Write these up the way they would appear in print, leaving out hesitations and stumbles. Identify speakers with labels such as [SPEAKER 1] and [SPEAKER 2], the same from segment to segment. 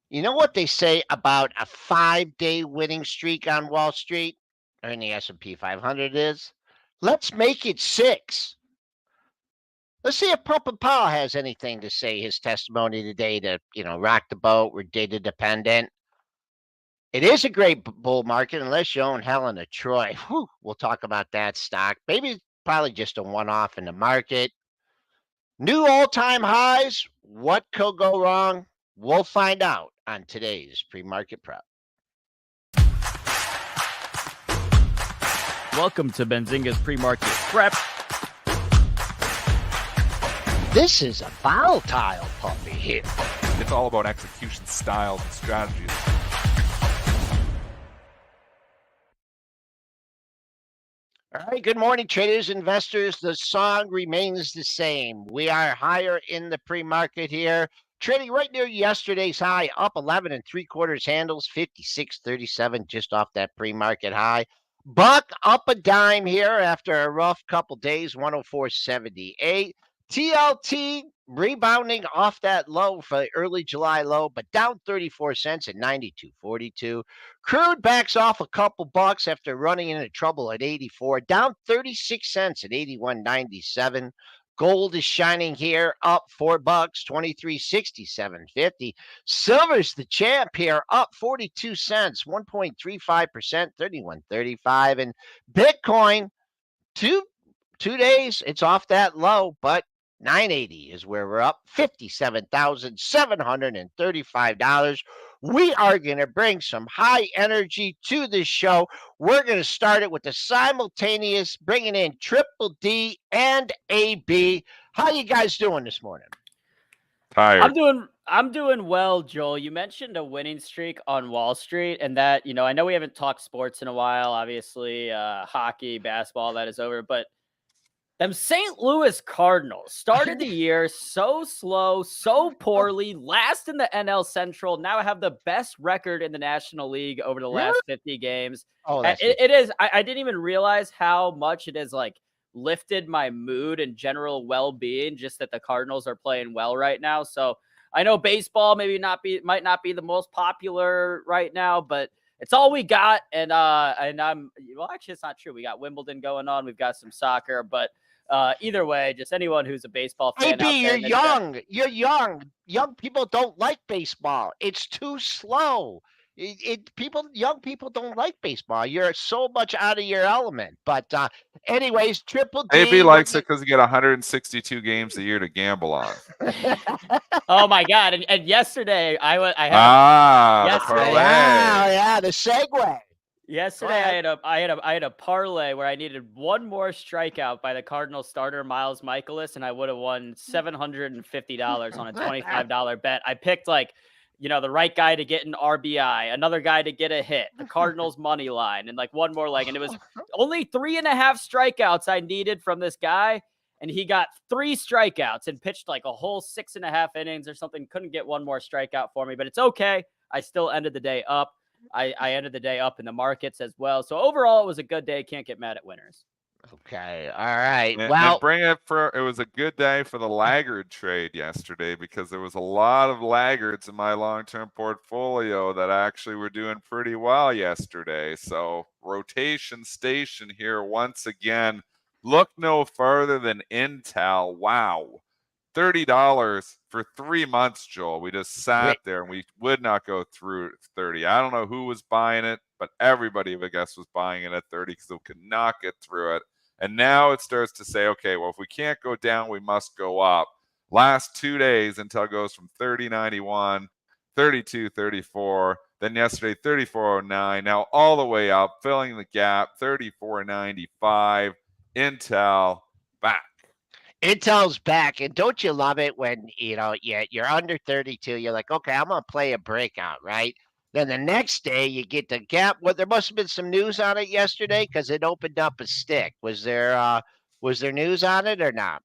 [SPEAKER 1] You know what they say about a 5-day winning streak on Wall Street or in the S&P 500 is? Let's make it 6. Let's see if Pump Powell has anything to say. His testimony today to rock the boat. We're data dependent. It is a great bull market unless you own Helen of Troy. Whew, we'll talk about that stock. Maybe probably just a one-off in the market. New all-time highs. What could go wrong? We'll find out on today's pre-market prep.
[SPEAKER 2] Welcome to Benzinga's pre-market prep.
[SPEAKER 1] This is a volatile puppy here.
[SPEAKER 3] It's all about execution styles and strategies.
[SPEAKER 1] All right, good morning, traders, investors. The song remains the same. We are higher in the pre-market here, trading right near yesterday's high, up 11 3/4 handles, 56.37, just off that pre-market high. Buck up a dime here after a rough couple days, 104.78. TLT rebounding off that low for the early July low, but down 34 cents at 92.42. Crude backs off a couple bucks after running into trouble at 84, down 36 cents at 81.97. Gold is shining here, up $4, 23.67.50. Silver's the champ here, up 42 cents, 1.35%, 31.35. And Bitcoin, two days, it's off that low, but 980 is where we're up, $57,735. We are going to bring some high energy to this show. We're going to start it with the simultaneous bringing in Triple D and AB. How you guys doing this morning?
[SPEAKER 3] Tired.
[SPEAKER 2] I'm doing well, Joel. You mentioned a winning streak on Wall Street, and that, I know we haven't talked sports in a while. Obviously, hockey, basketball, that is over, but them St. Louis Cardinals started the year so slow, so poorly, last in the NL Central. Now have the best record in the National League over the last 50 games.
[SPEAKER 1] Oh,
[SPEAKER 2] it is. I didn't even realize how much it has lifted my mood and general well-being, just that the Cardinals are playing well right now. So I know baseball might not be the most popular right now, but it's all we got. And actually, it's not true. We got Wimbledon going on. We've got some soccer, but either way, just anyone who's a baseball fan.
[SPEAKER 1] AB, you're young. You're young. Young people don't like baseball. It's too slow. Young people don't like baseball. You're so much out of your element. But anyways, Triple D.
[SPEAKER 3] AB likes it because you get 162 games a year to gamble on.
[SPEAKER 2] Oh my God! And yesterday yesterday,
[SPEAKER 1] wow, the segue.
[SPEAKER 2] Yesterday, I had a parlay where I needed one more strikeout by the Cardinals starter Miles Michaelis, and I would have won $750 on a $25 bet. I picked the right guy to get an RBI, another guy to get a hit, the Cardinals money line, and one more leg. And it was only 3.5 strikeouts I needed from this guy, and he got 3 strikeouts and pitched a whole 6.5 innings or something. Couldn't get one more strikeout for me, but it's okay. I still ended the day up. I ended the day up in the markets as well. So overall, it was a good day. Can't get mad at winners.
[SPEAKER 1] Okay. All right.
[SPEAKER 3] And
[SPEAKER 1] well,
[SPEAKER 3] it was a good day for the laggard trade yesterday, because there was a lot of laggards in my long-term portfolio that actually were doing pretty well yesterday. So rotation station here once again. Look no further than Intel. Wow. $30 for 3 months, Joel. We just sat there and we would not go through 30. I don't know who was buying it, but everybody, I guess, was buying it at 30 because they could not get through it. And now it starts to say, okay, well, if we can't go down, we must go up. Last 2 days, Intel goes from 30.91, 32.34, then yesterday 34.09, now all the way up, filling the gap, 34.95. Intel back.
[SPEAKER 1] Intel's back, and don't you love it when you're under 32? You're like, okay, I'm gonna play a breakout, right? Then the next day you get the gap. Well, there must have been some news on it yesterday because it opened up a stick. Was there news on it or not?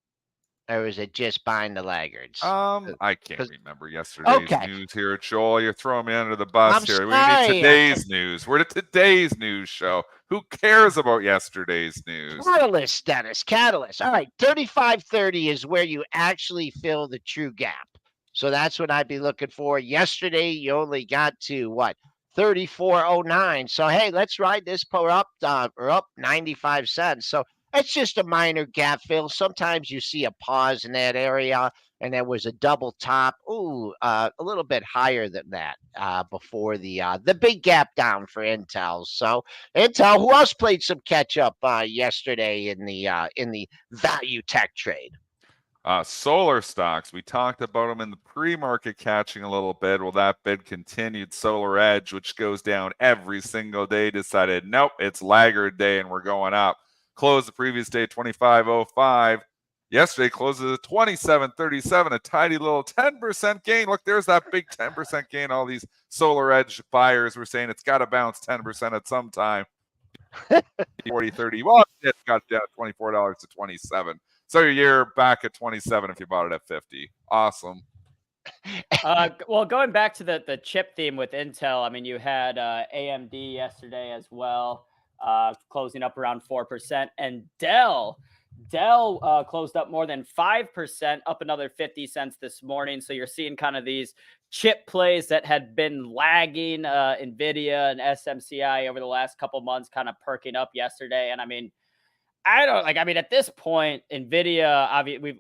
[SPEAKER 1] Or was it just buying the laggards?
[SPEAKER 3] I can't remember yesterday's news here, Joel. You're throwing me under the bus here.
[SPEAKER 1] Sorry.
[SPEAKER 3] We need today's news. We're at today's news show. Who cares about yesterday's news?
[SPEAKER 1] Catalyst, Dennis. Catalyst. All right, 35.30 is where you actually fill the true gap. So that's what I'd be looking for. Yesterday, you only got to what? 34.09. So hey, let's ride this pull up or up 95 cents. So it's just a minor gap fill. Sometimes you see a pause in that area, and there was a double top. Ooh, a little bit higher than that before the big gap down for Intel. So Intel, who else played some catch up yesterday in the value tech trade?
[SPEAKER 3] Solar stocks, we talked about them in the pre-market catching a little bit. Well, that bid continued. Solar Edge, which goes down every single day, decided, nope, it's laggard day and we're going up. Closed the previous day 25.05. Yesterday closes at 27.37, a tiny little 10% gain. Look, there's that big 10% gain. All these Solar Edge buyers were saying it's got to bounce 10% at some time. 40, 30. Well, it got down $24 to 27. So you're back at 27 if you bought it at 50. Awesome.
[SPEAKER 2] Well, going back to the chip theme with Intel, I mean, you had AMD yesterday as well, closing up around 4%, and Dell closed up more than 5%, up another 50 cents this morning. So you're seeing kind of these chip plays that had been lagging, NVIDIA and SMCI over the last couple months, kind of perking up yesterday. And I mean, at this point, NVIDIA, obviously,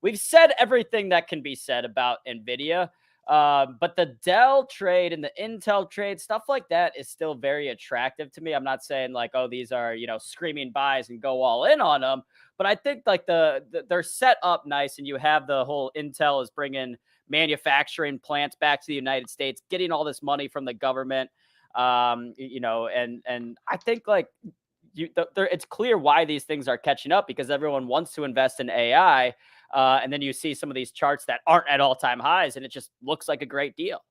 [SPEAKER 2] we've said everything that can be said about NVIDIA. But the Dell trade and the Intel trade, stuff like that is still very attractive to me. I'm not saying like, oh, these are, screaming buys and go all in on them. But I think like they're set up nice, and you have the whole Intel is bringing manufacturing plants back to the United States, getting all this money from the government. And I think like, it's clear why these things are catching up, because everyone wants to invest in AI. And then you see some of these charts that aren't at all-time highs, and it just looks like a great deal.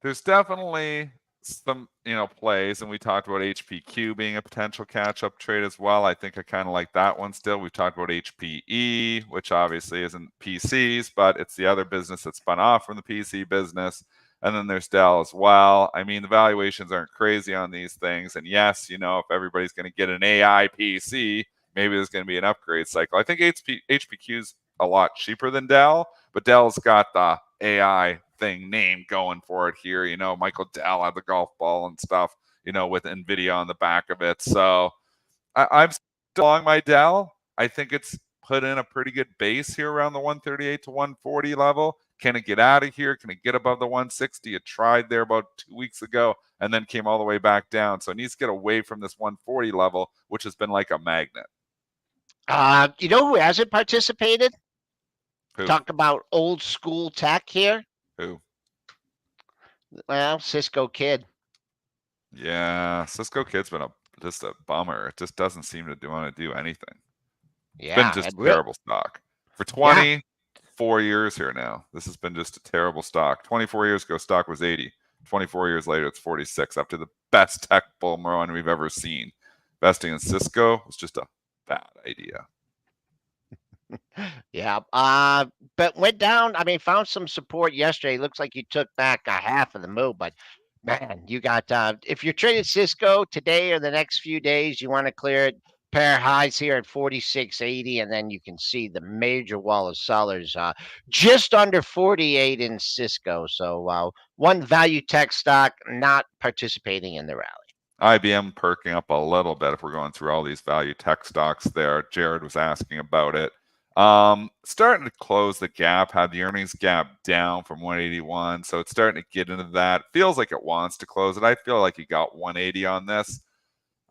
[SPEAKER 3] There's definitely some, plays, and we talked about HPQ being a potential catch-up trade as well. I think I kind of like that one still. We've talked about HPE, which obviously isn't PCs, but it's the other business that spun off from the PC business. And then there's Dell as well. I mean, the valuations aren't crazy on these things. And yes, if everybody's going to get an AI PC, maybe there's going to be an upgrade cycle. I think HPQ is a lot cheaper than Dell, but Dell's got the AI thing name going for it here. Michael Dell had the golf ball and stuff, with NVIDIA on the back of it. So I'm still along my Dell. I think it's put in a pretty good base here around the 138 to 140 level. Can it get out of here? Can it get above the 160? It tried there about 2 weeks ago and then came all the way back down. So it needs to get away from this 140 level, which has been like a magnet.
[SPEAKER 1] You know who hasn't participated?
[SPEAKER 3] Who?
[SPEAKER 1] Talk about old school tech here.
[SPEAKER 3] Who?
[SPEAKER 1] Well, Cisco Kid.
[SPEAKER 3] Yeah, Cisco Kid's been just a bummer. It just doesn't seem to want to do anything.
[SPEAKER 1] Yeah,
[SPEAKER 3] it's been just a terrible stock for 24 years here now. This has been just a terrible stock. 24 years ago, stock was 80. 24 years later, it's 46. After the best tech bull run we've ever seen, investing in Cisco was just a bad idea.
[SPEAKER 1] Yeah. But went down. I mean, found some support yesterday. Looks like you took back a half of the move, but man, you got if you're trading Cisco today or the next few days, you want to clear it. Pair highs here at 46.80, and then you can see the major wall of sellers just under 48 in Cisco. So one value tech stock not participating in the rally.
[SPEAKER 3] IBM perking up a little bit if we're going through all these value tech stocks there. Jared was asking about it. Starting to close the gap, had the earnings gap down from 181, so it's starting to get into that. Feels like it wants to close it. I feel like you got 180 on this.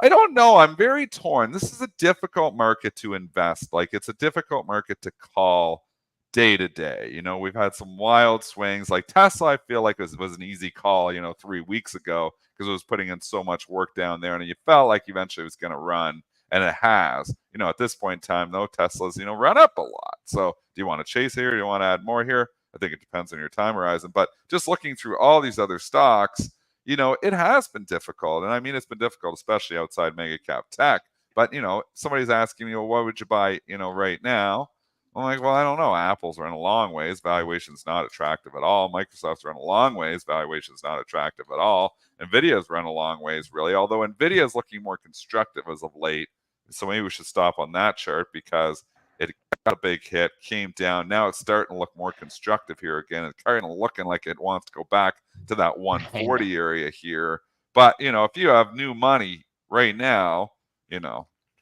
[SPEAKER 3] I don't know. I'm very torn. This is a difficult market to invest. Like, it's a difficult market to call day to day. We've had some wild swings. Like Tesla, I feel like was an easy call, 3 weeks ago, because it was putting in so much work down there, and you felt like eventually it was going to run. And it has. At this point in time, though, Tesla's, run up a lot. So do you want to chase here? Do you want to add more here? I think it depends on your time horizon. But just looking through all these other stocks, it has been difficult. And I mean, it's been difficult, especially outside mega cap tech. But, somebody's asking me, well, what would you buy, right now? I'm like, well, I don't know. Apple's run a long ways. Valuation's not attractive at all. Microsoft's run a long ways. Valuation's not attractive at all. NVIDIA's run a long ways, really. Although NVIDIA is looking more constructive as of late. So maybe we should stop on that chart, because it got a big hit, came down. Now it's starting to look more constructive here again. It's kind of looking like it wants to go back to that 140 area here. But, if you have new money right now,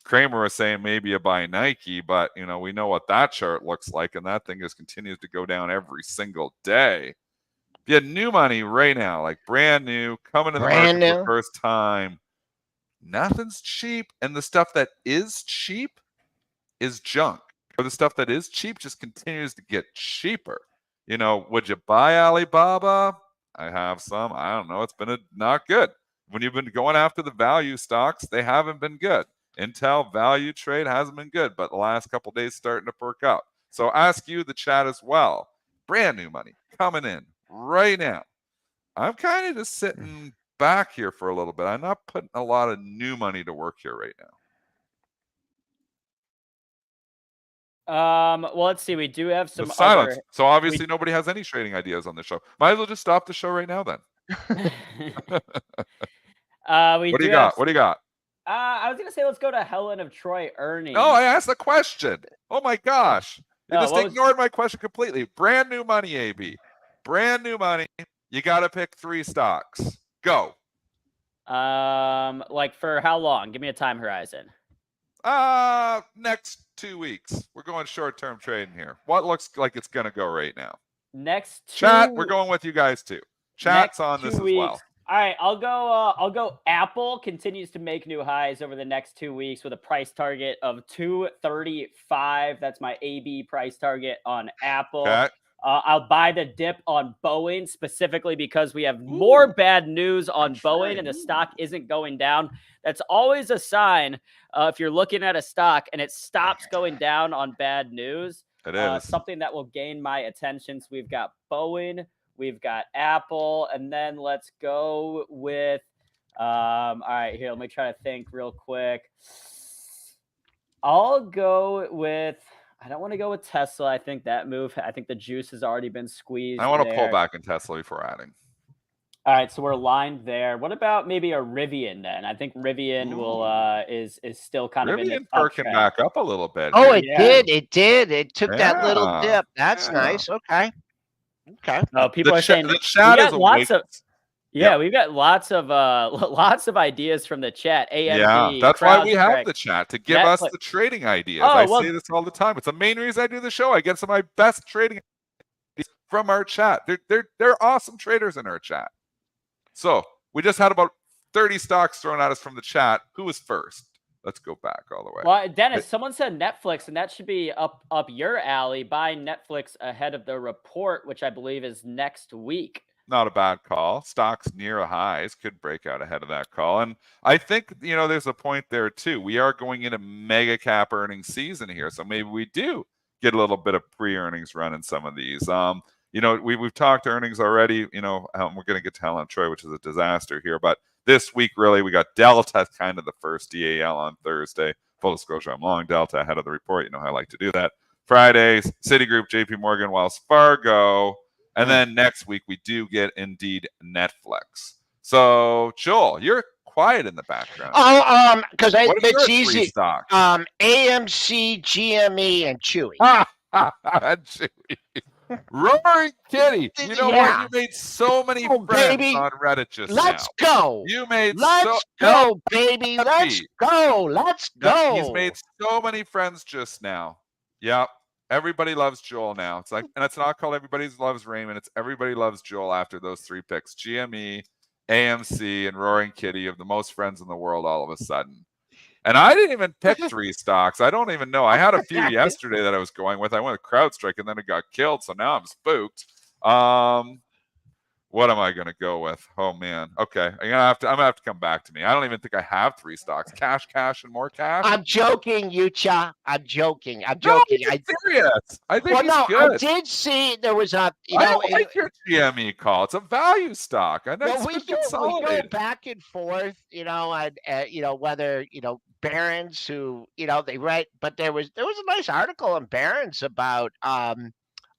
[SPEAKER 3] Kramer was saying maybe you buy Nike, but, we know what that chart looks like, and that thing just continues to go down every single day. If you had new money right now, like brand new, coming to the market for the first time, nothing's cheap. And the stuff that is cheap is junk. Or the stuff that is cheap just continues to get cheaper. Would you buy Alibaba? I have some. I don't know. It's been not good. When you've been going after the value stocks, they haven't been good. Intel value trade hasn't been good, but the last couple days starting to perk up. So ask you, the chat, as well. Brand new money coming in right now. I'm kind of just sitting back here for a little bit. I'm not putting a lot of new money to work here right now.
[SPEAKER 2] Well, let's see. We do have some
[SPEAKER 3] silence. So obviously nobody has any trading ideas on the show. Might as well just stop the show right now then. What do you got? What do you got?
[SPEAKER 2] I was gonna say let's go to Helen of Troy earnings.
[SPEAKER 3] Oh, I asked the question. Oh my gosh. You just ignored my question completely. Brand new money, AB. Brand new money. You got to pick 3 stocks. Go.
[SPEAKER 2] Like for how long? Give me a time horizon.
[SPEAKER 3] Next 2 weeks. We're going short-term trading here. What looks like it's gonna go right now?
[SPEAKER 2] Next
[SPEAKER 3] chat, we're going with you guys too. Chat's on this as well.
[SPEAKER 2] All right, I'll go Apple continues to make new highs over the next 2 weeks with a price target of 235. That's my AB price target on Apple.
[SPEAKER 3] Okay.
[SPEAKER 2] I'll buy the dip on Boeing specifically because we have more bad news on Boeing and the stock isn't going down. That's always a sign if you're looking at a stock and it stops going down on bad news.
[SPEAKER 3] It is
[SPEAKER 2] something that will gain my attention. So we've got Boeing, we've got Apple, and then let's go with all right, here, let me try to think real quick. I'll go with, I don't want to go with Tesla. I think that move, I think the juice has already been squeezed.
[SPEAKER 3] I want to pull back in Tesla before adding.
[SPEAKER 2] All right, so we're aligned there. What about maybe a Rivian then? I think Rivian will is still kind of in the
[SPEAKER 3] perking back up a little bit.
[SPEAKER 1] Oh, it did. It did. It took that little dip. That's nice. Okay.
[SPEAKER 2] Oh, people are saying
[SPEAKER 3] the chat is
[SPEAKER 2] lots of we've got lots of ideas from the chat. AMD,
[SPEAKER 3] yeah, that's why we have the chat, to give us the trading ideas. I say this all the time. It's the main reason I do the show. I get some of my best trading ideas from our chat. They're awesome traders in our chat. So we just had about 30 stocks thrown at us from the chat. Who was first? Let's go back all the way.
[SPEAKER 2] Well, Dennis, someone said Netflix, and that should be up your alley. Buy Netflix ahead of the report, which I believe is next week.
[SPEAKER 3] Not a bad call. Stocks near highs could break out ahead of that call. And I think, there's a point there too. We are going into mega cap earnings season here. So maybe we do get a little bit of pre-earnings run in some of these. We've talked earnings already. We're going to get to Helen of Troy, which is a disaster here. But this week, really, we got Delta, kind of the first DAL on Thursday. Full disclosure, I'm long Delta ahead of the report. You know how I like to do that. Fridays, Citigroup, JP Morgan, Wells Fargo. And then next week, we do get, indeed, Netflix. So, Joel, you're quiet in the background.
[SPEAKER 1] Oh, because
[SPEAKER 3] it's
[SPEAKER 1] easy.
[SPEAKER 3] Stocks?
[SPEAKER 1] AMC, GME, and Chewy.
[SPEAKER 3] Chewy. Roaring Kitty. You know what? You made so many friends on Reddit just now.
[SPEAKER 1] Let's go.
[SPEAKER 3] You made
[SPEAKER 1] Let's go, baby. Let's go. Let's go.
[SPEAKER 3] He's made so many friends just now. Yep. Everybody loves Joel now. It's like, and it's not called Everybody Loves Raymond. It's Everybody Loves Joel after those 3 picks. GME, AMC, and Roaring Kitty have the most friends in the world all of a sudden. And I didn't even pick 3 stocks. I don't even know. I had a few yesterday that I was going with. I went with CrowdStrike, and then it got killed. So now I'm spooked. What am I going to go with? Oh man. Okay. I'm gonna have to come back to me. I don't even think I have 3 stocks. Cash, and more cash.
[SPEAKER 1] I'm joking, Yucha. I'm joking.
[SPEAKER 3] No, I'm serious. I think he's good.
[SPEAKER 1] I did see there was a.
[SPEAKER 3] I don't like your GME call. It's a value stock. I know
[SPEAKER 1] we go back and forth. Whether Barron's, who they write, but there was a nice article in Barron's about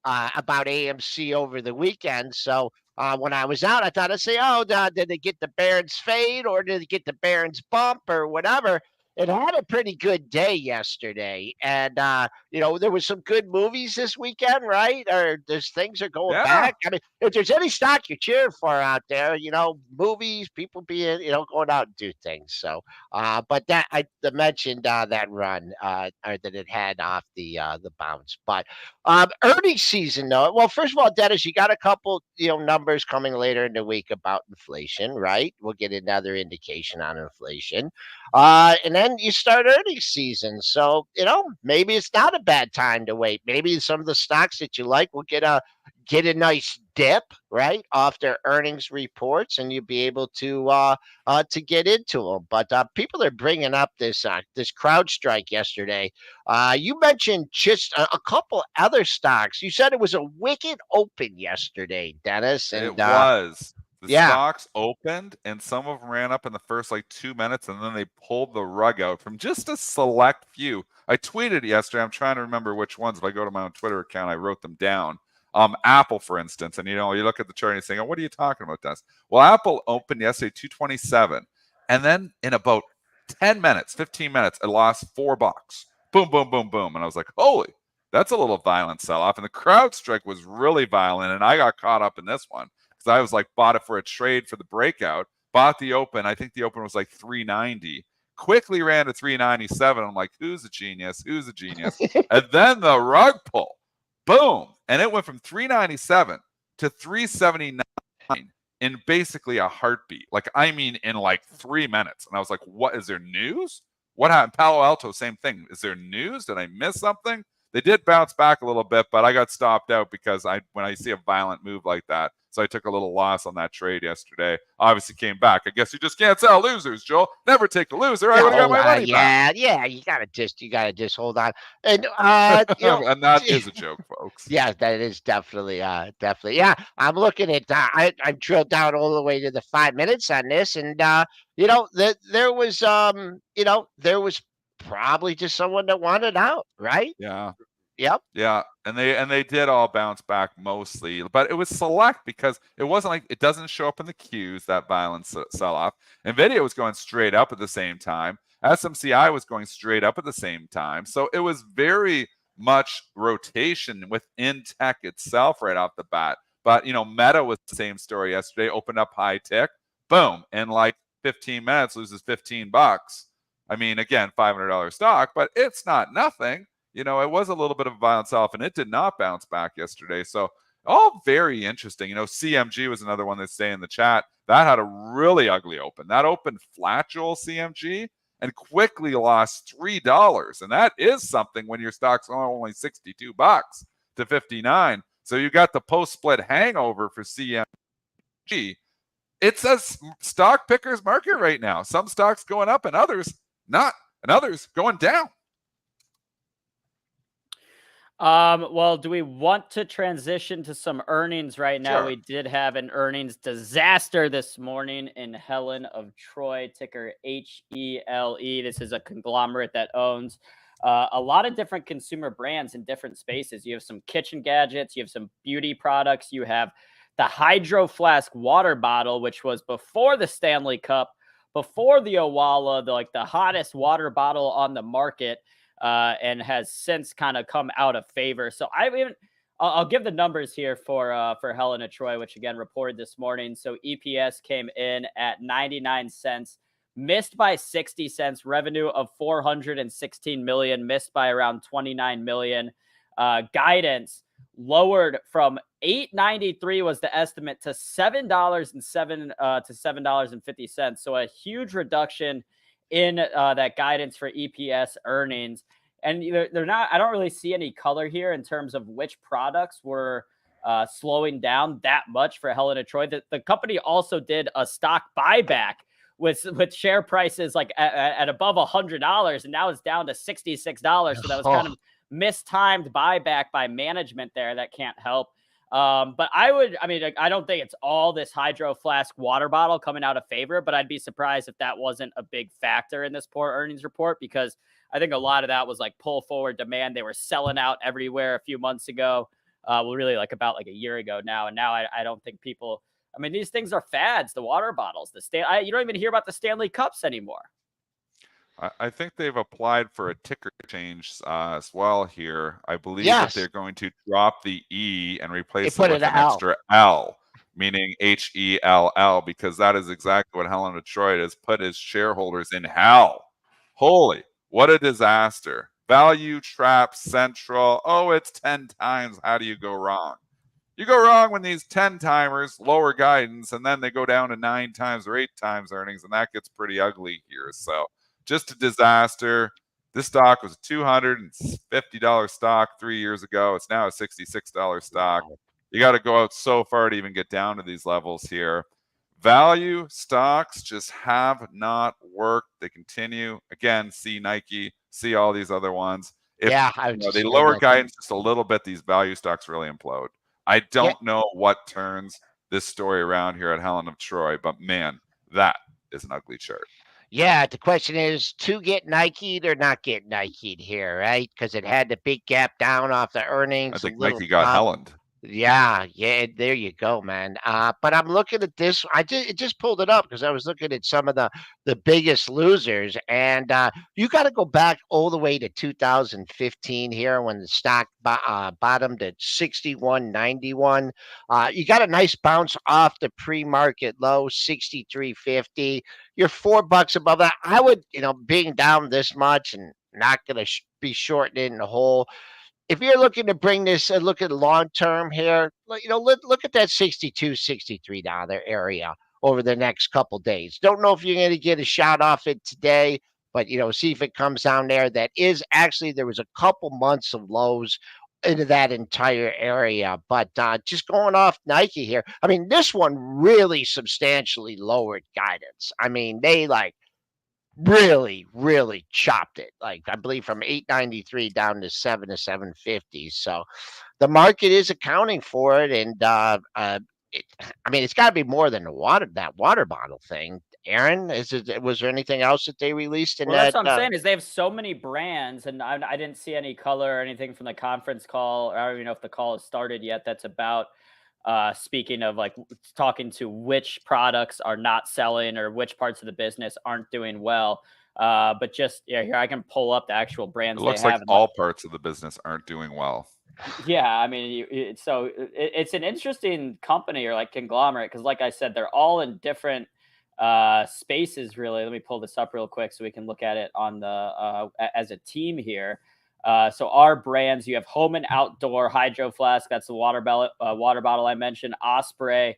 [SPEAKER 1] AMC over the weekend. So. When I was out, I thought I'd say, did they get the Barron's fade or did they get the Barron's bump or whatever? it had a pretty good day yesterday, and there was some good movies this weekend, right? Or there's things are going
[SPEAKER 3] Yeah.
[SPEAKER 1] back. I mean, if there's any stock you're cheering for out there, movies, people being, going out and do things. So, but that I mentioned that run, or that it had off the bounce. But earnings season, though. Well, first of all, Dennis, you got a couple, numbers coming later in the week about inflation, right? We'll get another indication on inflation. And then you start earnings season. So, maybe it's not a bad time to wait. Maybe some of the stocks that you like will get a nice dip, right, off their earnings reports, and you'll be able to get into them. But people are bringing up this CrowdStrike yesterday. You mentioned just a couple other stocks. You said it was a wicked open yesterday, Dennis, and
[SPEAKER 3] It was. The
[SPEAKER 1] yeah.
[SPEAKER 3] stocks opened, and some of them ran up in the first 2 minutes, and then they pulled the rug out from just a select few. I tweeted yesterday. I'm trying to remember which ones. If I go to my own Twitter account, I wrote them down. Apple, for instance, and you look at the chart and you think, "Oh, what are you talking about, Dennis?" Well, Apple opened yesterday 227, and then in about 10 minutes, 15 minutes, it lost $4. Boom, boom, boom, boom, and I was like, "Holy, that's a little violent sell-off." And the CrowdStrike was really violent, and I got caught up in this one because I was bought it for a trade for the breakout, bought the open. I think the open was 390. Quickly ran to 397. I'm like, who's a genius? Who's a genius? And then the rug pull, boom. And it went from 397 to 379 in basically a heartbeat. In 3 minutes. And I was like, what? Is there news? What happened? Palo Alto, same thing. Is there news? Did I miss something? They did bounce back a little bit, but I got stopped out because when I see a violent move like that, so I took a little loss on that trade yesterday. Obviously came back. I guess you just can't sell losers, Joel. Never take a loser. I would have got my money back.
[SPEAKER 1] Yeah. You gotta just hold on. And
[SPEAKER 3] and that is a joke, folks.
[SPEAKER 1] Yeah, that is definitely. Yeah, I'm looking at. I drilled down all the way to the 5 minutes on this, and there was probably just someone that wanted out, right?
[SPEAKER 3] Yeah.
[SPEAKER 1] Yep.
[SPEAKER 3] Yeah, and they did all bounce back mostly, but it was select because it wasn't it doesn't show up in the Qs, that violent sell-off. Nvidia was going straight up at the same time. SMCI was going straight up at the same time. So it was very much rotation within tech itself right off the bat. But Meta was the same story yesterday, opened up high tick, boom, in 15 minutes loses $15. I mean, again, $500 stock, but it's not nothing. It was a little bit of a violent sell-off, and it did not bounce back yesterday. So all very interesting. CMG was another one that's saying in the chat. That had a really ugly open. That opened flat, Joel, CMG, and quickly lost $3. And that is something when your stock's only $62 to 59. So you got the post-split hangover for CMG. It's a stock picker's market right now. Some stocks going up and others not, and others going down.
[SPEAKER 2] Well, do we want to transition to some earnings right now?
[SPEAKER 3] Sure.
[SPEAKER 2] We did have an earnings disaster this morning in Helen of Troy, ticker HELE. This is a conglomerate that owns a lot of different consumer brands in different spaces. You have some kitchen gadgets, you have some beauty products, you have the Hydro Flask water bottle, which was before the Stanley Cup, before the Owala, the hottest water bottle on the market. And has since kind of come out of favor. So I'll give the numbers here for Helen of Troy, which again reported this morning. So EPS came in at 99 cents, missed by 60 cents. Revenue of 416 million, missed by around 29 million. Guidance lowered from $8.93 was the estimate to $7.07 to $7.50. So a huge reduction in that guidance for EPS earnings. And they're not, I don't really see any color here in terms of which products were slowing down that much for Helen of Troy. The company also did a stock buyback with share prices at above $100, and now it's down to $66. So that was kind of mistimed buyback by management there. That can't help. But I don't think it's all this Hydro Flask water bottle coming out of favor, but I'd be surprised if that wasn't a big factor in this poor earnings report, because I think a lot of that was pull forward demand. They were selling out everywhere a few months ago. Really about a year ago now. And now I don't think people, these things are fads, the water bottles, you don't even hear about the Stanley Cups anymore.
[SPEAKER 3] I think they've applied for a ticker change as well here. I believe that
[SPEAKER 1] Yes,
[SPEAKER 3] they're going to drop the E and
[SPEAKER 1] they
[SPEAKER 3] replace it
[SPEAKER 1] put
[SPEAKER 3] with
[SPEAKER 1] an
[SPEAKER 3] an
[SPEAKER 1] L.
[SPEAKER 3] extra L, meaning HELL, because that is exactly what Helen of Troy has put his shareholders in hell. Holy, what a disaster. Value trap central. Oh, it's 10 times. How do you go wrong? You go wrong when these 10 timers lower guidance and then they go down to 9 times or 8 times earnings, and that gets pretty ugly here. So just a disaster. This stock was a $250 stock 3 years ago. It's now a $66 stock. You got to go out so far to even get down to these levels here. Value stocks just have not worked. They continue. Again, see Nike, see all these other ones. If
[SPEAKER 1] Yeah, I was
[SPEAKER 3] they
[SPEAKER 1] just hearing
[SPEAKER 3] lower
[SPEAKER 1] that.
[SPEAKER 3] guidance just a little bit, these value stocks really implode. I
[SPEAKER 1] Yeah,
[SPEAKER 3] don't know what turns this story around here at Helen of Troy, but man, that is an ugly chart.
[SPEAKER 1] yeah. The question is, to get Nike'd or not get Nike'd here, right? Because it had the big gap down off the
[SPEAKER 3] I
[SPEAKER 1] earnings, a
[SPEAKER 3] think
[SPEAKER 1] little
[SPEAKER 3] Nike got
[SPEAKER 1] pop.
[SPEAKER 3] Helened.
[SPEAKER 1] Yeah, there you go, man. But I'm looking at this. It just pulled it up because I was looking at some of the biggest losers, and you got to go back all the way to 2015 here when the stock bottomed at 61.91. You got a nice bounce off the pre-market low 63.50. You're $4 above that. I would, being down this much and not going to be shorting in the hole, if you're looking to bring this look at long term here, look at that $62, $63 area over the next couple days. Don't know if you're going to get a shot off it today, but see if it comes down there. That is actually, there was a couple months of lows into that entire area, but just going off Nike here, I mean, this one really substantially lowered guidance. I mean, they really, really chopped it. Like, I believe from 893 down to 7 to 750. So the market is accounting for it, and I mean, it's got to be more than that water bottle thing. Aaron, was there anything else that they released in
[SPEAKER 2] Well, that's
[SPEAKER 1] that?
[SPEAKER 2] what I'm saying is they have so many brands, and I didn't see any color or anything from the conference call. I don't even know if the call has started yet. That's about speaking of like talking to which products are not selling or which parts of the business aren't doing well. But just here I can pull up the actual
[SPEAKER 3] It
[SPEAKER 2] brands they
[SPEAKER 3] looks like
[SPEAKER 2] have.
[SPEAKER 3] all parts of the business aren't doing well.
[SPEAKER 2] Yeah, I mean, it's an interesting company or like conglomerate because, like I said, they're all in different spaces. Really, let me pull this up real quick so we can look at it on the as a team here. So our brands, you have Home and Outdoor, Hydro Flask, that's the water bottle I mentioned, Osprey,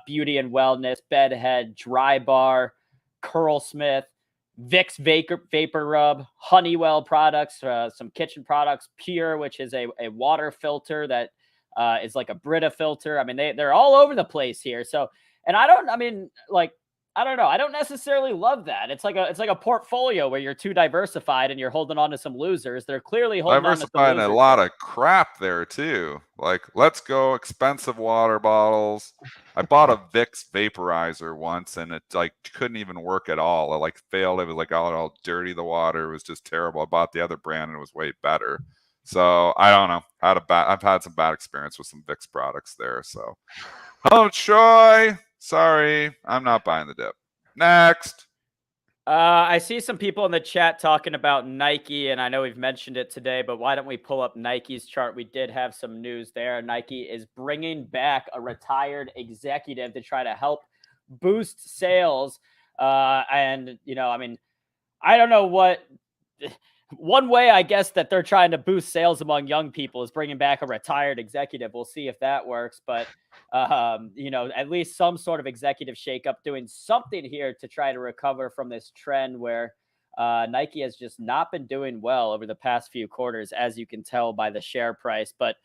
[SPEAKER 2] Beauty and Wellness, Bedhead, Dry Bar, Curlsmith, Vicks Vapor Rub, Honeywell products, some kitchen products, Pure, which is a water filter that is like a Brita filter. I mean, they're all over the place here. So, and I don't know. I don't necessarily love that. It's like a portfolio where you're too diversified and you're holding on to some losers. They're clearly holding on to some
[SPEAKER 3] Diversifying
[SPEAKER 2] losers.
[SPEAKER 3] a lot of crap there too. Like, let's go expensive water bottles. I bought a Vicks vaporizer once and it like couldn't even work at all. It like failed. It was like all dirty. The water was just terrible. I bought the other brand and it was way better. So I don't know. I've had some bad experience with some Vicks products there. So, oh Troy, sorry, I'm not buying the dip. Next.
[SPEAKER 2] I see some people in the chat talking about Nike, and I know we've mentioned it today, but why don't we pull up Nike's chart? We did have some news there. Nike is bringing back a retired executive to try to help boost sales. And, I mean, I don't know what. One way, I guess, that they're trying to boost sales among young people is bringing back a retired executive. We'll see if that works, but at least some sort of executive shakeup, doing something here to try to recover from this trend where Nike has just not been doing well over the past few quarters, as you can tell by the share price. But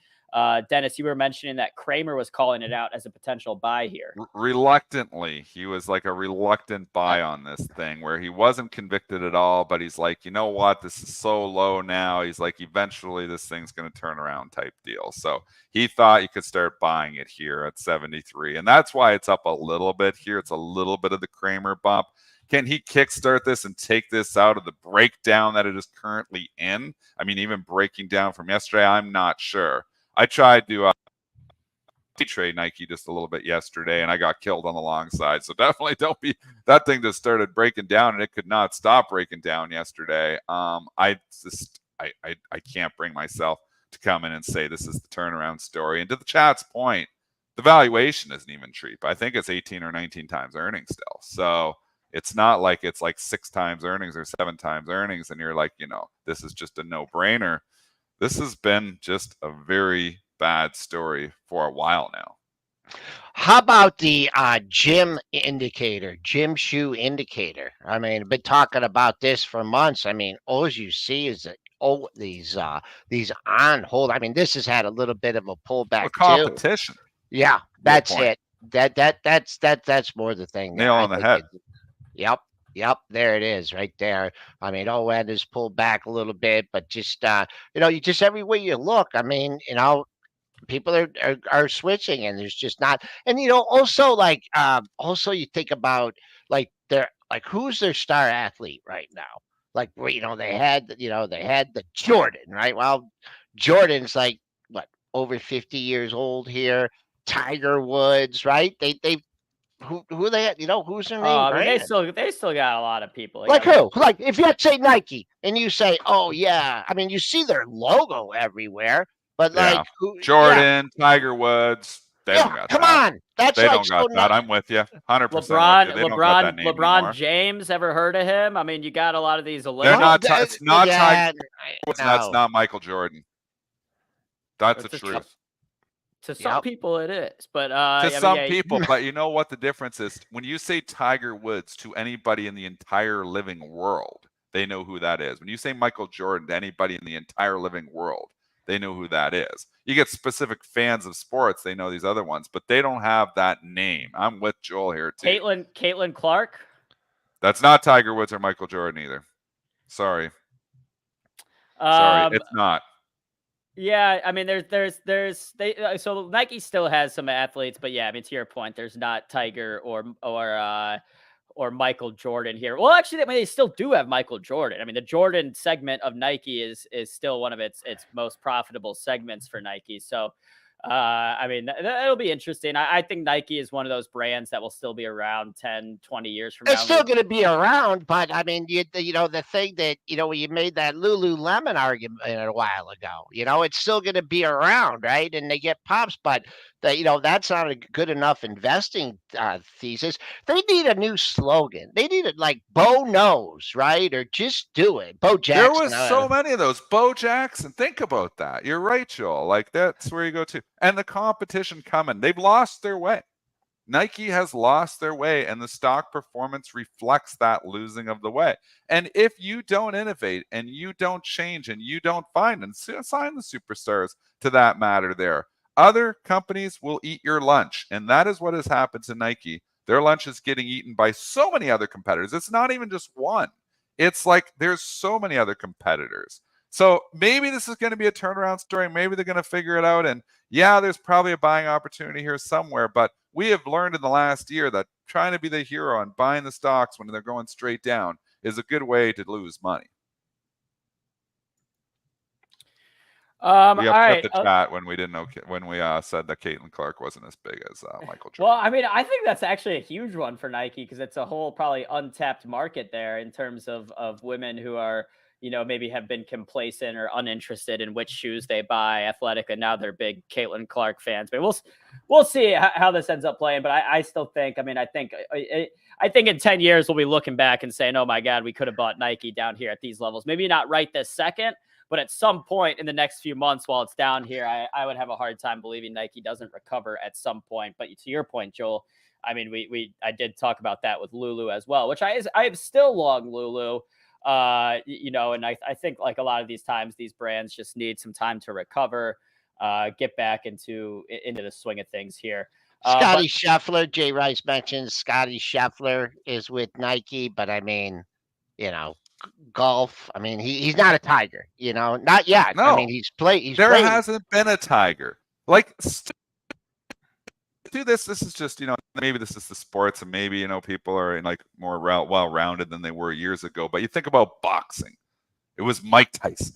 [SPEAKER 2] Dennis, you were mentioning that Kramer was calling it out as a potential buy here.
[SPEAKER 3] Reluctantly, he was like a reluctant buy on this thing where he wasn't convicted at all, but he's like, you know what, this is so low now. He's like, eventually this thing's going to turn around type deal. So he thought you could start buying it here at 73, and that's why it's up a little bit here. It's a little bit of the Kramer bump. Can he kickstart this and take this out of the breakdown that it is currently in? I mean, even breaking down from yesterday, I'm not sure. I tried to trade Nike just a little bit yesterday, and I got killed on the long side. So definitely don't be. That thing just started breaking down, and it could not stop breaking down yesterday. I can't bring myself to come in and say this is the turnaround story. And to the chat's point, the valuation isn't even cheap. I think it's 18 or 19 times earnings still. So it's not like it's like 6 times earnings or 7 times earnings, and you're like, this is just a no-brainer. This has been just a very bad story for a while now.
[SPEAKER 1] How about the gym shoe indicator? I mean, I've been talking about this for months. I mean, all you see is that these on hold. I mean, this has had a little bit of a pullback
[SPEAKER 3] competition.
[SPEAKER 1] too. Yeah, that's it. That's more the thing.
[SPEAKER 3] Nail on the head.
[SPEAKER 1] Yep, there it is right there. I mean, ON has pulled back a little bit, but just you just everywhere you look, I mean, people are switching, and there's just not. And also also you think about who's their star athlete right now? Like, they had the Jordan, right? Well, Jordan's like what, over 50 years old here. Tiger Woods, right? They who they who's their name?
[SPEAKER 2] I mean, they still got a lot of people.
[SPEAKER 1] Like who? Like if you say Nike and you say, oh yeah, I mean, you see their logo everywhere, but like who?
[SPEAKER 3] Jordan, Tiger Woods. They don't got
[SPEAKER 1] come
[SPEAKER 3] that.
[SPEAKER 1] on, that's
[SPEAKER 3] they
[SPEAKER 1] like
[SPEAKER 3] don't got that. I'm with you, 100%.
[SPEAKER 2] LeBron James. Ever heard of him? I mean, you got a lot of these.
[SPEAKER 3] They're not. It's not Tiger Woods. That's not Michael Jordan. That's the truth.
[SPEAKER 2] To some people, it is, but
[SPEAKER 3] to some people. But you know what the difference is? When you say Tiger Woods to anybody in the entire living world, they know who that is. When you say Michael Jordan to anybody in the entire living world, they know who that is. You get specific fans of sports, they know these other ones, but they don't have that name. I'm with Joel here too.
[SPEAKER 2] Caitlin Clark.
[SPEAKER 3] That's not Tiger Woods or Michael Jordan either. Sorry, it's not.
[SPEAKER 2] Yeah, I mean, so Nike still has some athletes, but yeah, I mean, to your point, there's not Tiger or Michael Jordan here. Well, actually, I mean, they still do have Michael Jordan. I mean, the Jordan segment of Nike is still one of its most profitable segments for Nike. So, I mean, it'll be interesting. I think Nike is one of those brands that will still be around 10, 20 years from now.
[SPEAKER 1] It's still going to be around, but I mean, the thing that, you made that Lululemon argument a while ago, it's still going to be around, right? And they get pops, but that's not a good enough investing thesis. They need a new slogan. They need it like Bo knows, right? Or just do it. Bo Jackson.
[SPEAKER 3] There was so many of those. Bo Jackson. Think about that. You're right, Joel. Like, that's where you go to. And the competition coming. They've lost their way. Nike has lost their way, and the stock performance reflects that losing of the way. And if you don't innovate and you don't change and you don't find and sign the superstars to that matter there, other companies will eat your lunch. And that is what has happened to Nike. Their lunch is getting eaten by so many other competitors. It's not even just one. It's like there's so many other competitors. So maybe this is going to be a turnaround story. Maybe they're going to figure it out. And yeah, there's probably a buying opportunity here somewhere. But we have learned in the last year that trying to be the hero and buying the stocks when they're going straight down is a good way to lose money. We upset the chat when we didn't know, when we said that Caitlin Clark wasn't as big as Michael Jordan.
[SPEAKER 2] Well, I mean, I think that's actually a huge one for Nike because it's a whole probably untapped market there in terms of women who are, maybe have been complacent or uninterested in which shoes they buy, athletic, and now they're big Caitlin Clark fans. But we'll see how this ends up playing. But I still think, I think in 10 years we'll be looking back and saying, oh my God, we could have bought Nike down here at these levels. Maybe not right this second, but at some point in the next few months while it's down here, I would have a hard time believing Nike doesn't recover at some point. But to your point, Joel, I mean, I did talk about that with Lulu as well, which I am still long Lulu. And I think like a lot of these times, these brands just need some time to recover, get back into the swing of things here.
[SPEAKER 1] Scotty Scheffler, Jay Rice mentions Scotty Scheffler is with Nike, but I mean, golf. I mean, he's not a Tiger, not yet. No. I mean, he's played.
[SPEAKER 3] There hasn't been a Tiger. Like, do this. This is just, maybe this is the sports, and maybe, people are in like more well-rounded than they were years ago. But you think about boxing. It was Mike Tyson.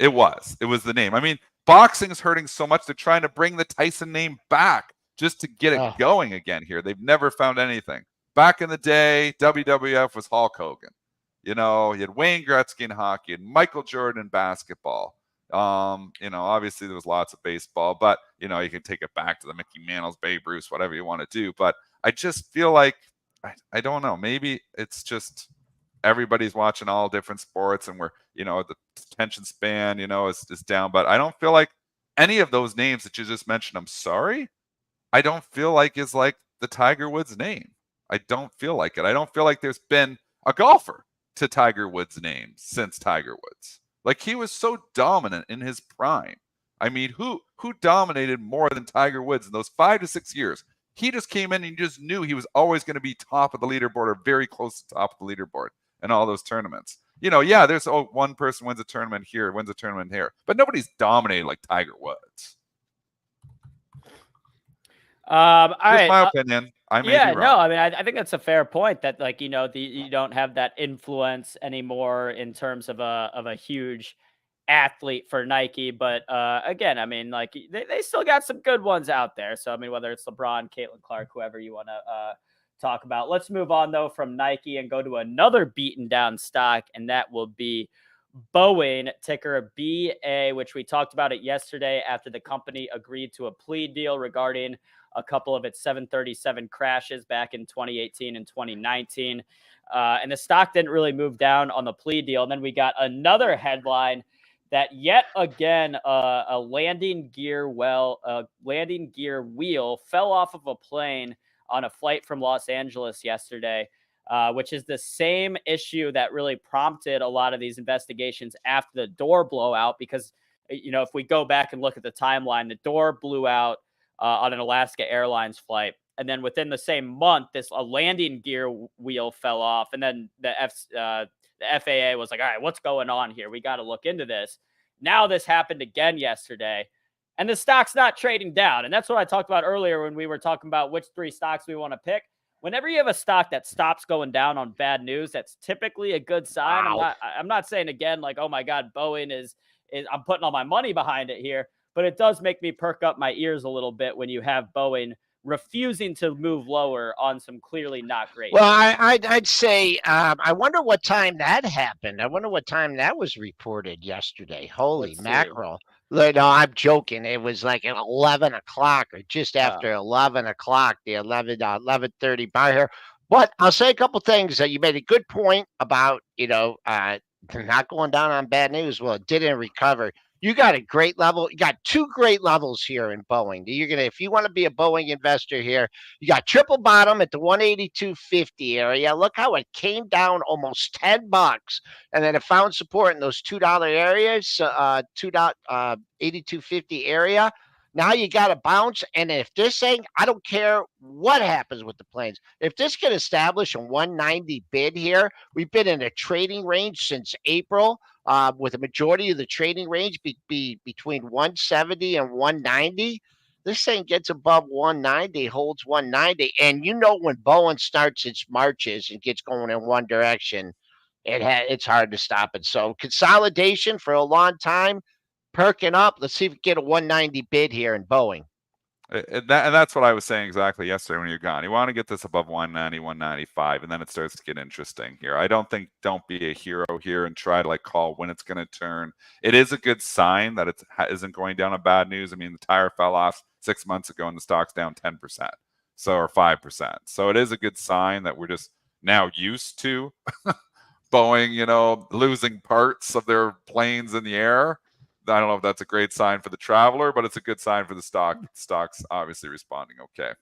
[SPEAKER 3] It was the name. I mean, Boxing is hurting so much. They're trying to bring the Tyson name back just to get it going again here. They've never found anything. Back in the day, WWF was Hulk Hogan. You know, you had Wayne Gretzky in hockey and Michael Jordan in basketball. You know, obviously there was lots of baseball, but, you know, you can take it back to the Mickey Mantles, Babe Ruth, whatever you want to do. But I just feel like, I don't know, maybe it's just everybody's watching all different sports and we're, you know, the attention span, you know, is down. But I don't feel like any of those names that you just mentioned, I'm sorry, I don't feel like is like the Tiger Woods name. I don't feel like it. I don't feel like there's been a golfer to Tiger Woods' name since Tiger Woods. Like, he was so dominant in his prime. I mean, who dominated more than Tiger Woods in those 5 to 6 years? He just came in and you just knew he was always going to be top of the leaderboard or very close to top of the leaderboard in all those tournaments. You know, yeah, there's one person wins a tournament here, wins a tournament here, but nobody's dominated like Tiger Woods.
[SPEAKER 2] All right.
[SPEAKER 3] My opinion. I may be wrong.
[SPEAKER 2] No, I mean, I think that's a fair point that, like, you know, you don't have that influence anymore in terms of a huge athlete for Nike. But again, I mean, like, they still got some good ones out there. So, I mean, whether it's LeBron, Caitlin Clark, whoever you want to talk about. Let's move on, though, from Nike and go to another beaten down stock, and that will be Boeing, ticker BA, which we talked about it yesterday after the company agreed to a plea deal regarding a couple of its 737 crashes back in 2018 and 2019. And the stock didn't really move down on the plea deal. And then we got another headline that yet again, a landing gear wheel fell off of a plane on a flight from Los Angeles yesterday, which is the same issue that really prompted a lot of these investigations after the door blowout. Because, you know, if we go back and look at the timeline, the door blew out on an Alaska Airlines flight. And then within the same month, a landing gear wheel fell off. And then the FAA was like, all right, what's going on here? We got to look into this. Now this happened again yesterday, and the stock's not trading down. And that's what I talked about earlier when we were talking about which 3 stocks we want to pick. Whenever you have a stock that stops going down on bad news, that's typically a good sign.
[SPEAKER 1] Wow.
[SPEAKER 2] I'm not saying again, like, oh my God, Boeing is I'm putting all my money behind it here. But it does make me perk up my ears a little bit when you have Boeing refusing to move lower on some clearly not great.
[SPEAKER 1] Well, I'd say I wonder what time that happened. I wonder what time that was reported yesterday. Holy mackerel. No, I'm joking. It was like at 11 o'clock or just after 11 o'clock, the 11:30 by here. But I'll say a couple things. You made a good point about, you know, not going down on bad news. Well, it didn't recover. You got a great level. You got 2 great levels here in Boeing. If you want to be a Boeing investor here, you got triple bottom at the 182.50 area. Look how it came down almost $10, and then it found support in those $2 areas, 82.50 area. Now you got to bounce, and if this thing, I don't care what happens with the planes. If this can establish a 190 bid here, we've been in a trading range since April. With a majority of the trading range be between 170 and 190. This thing gets above 190, holds 190. And you know, when Boeing starts its marches and gets going in one direction, it's hard to stop it. So consolidation for a long time, perking up. Let's see if we get a 190 bid here in Boeing.
[SPEAKER 3] And that's what I was saying exactly yesterday when you're gone. You want to get this above 190, 195, and then it starts to get interesting here. I don't be a hero here and try to like call when it's going to turn. It is a good sign that it isn't going down on bad news. I mean, the tire fell off 6 months ago and the stock's down 10%, or 5%. So it is a good sign that we're just now used to Boeing, you know, losing parts of their planes in the air. I don't know if that's a great sign for the traveler, but it's a good sign for the stock. The stock's obviously responding okay.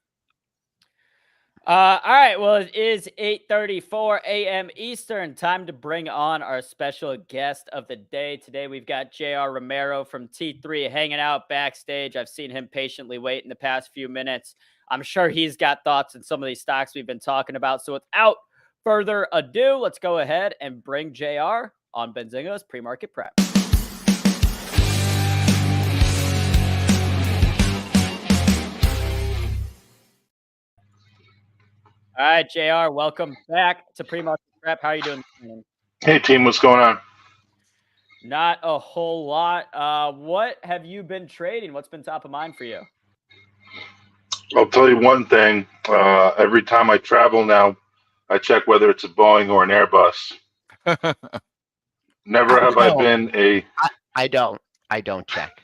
[SPEAKER 2] All right. Well, it is 8:34 a.m. Eastern. Time to bring on our special guest of the day. Today, we've got J.R. Romero from T3 hanging out backstage. I've seen him patiently wait in the past few minutes. I'm sure he's got thoughts on some of these stocks we've been talking about. So without further ado, let's go ahead and bring J.R. on Benzinga's Pre-Market Prep. All right, JR, welcome back to Pre-Market Prep. How are you doing?
[SPEAKER 4] Hey, team, what's going on?
[SPEAKER 2] Not a whole lot. What have you been trading? What's been top of mind for you?
[SPEAKER 4] I'll tell you one thing. Every time I travel now, I check whether it's a Boeing or an Airbus. Never have I been a.
[SPEAKER 1] I don't check.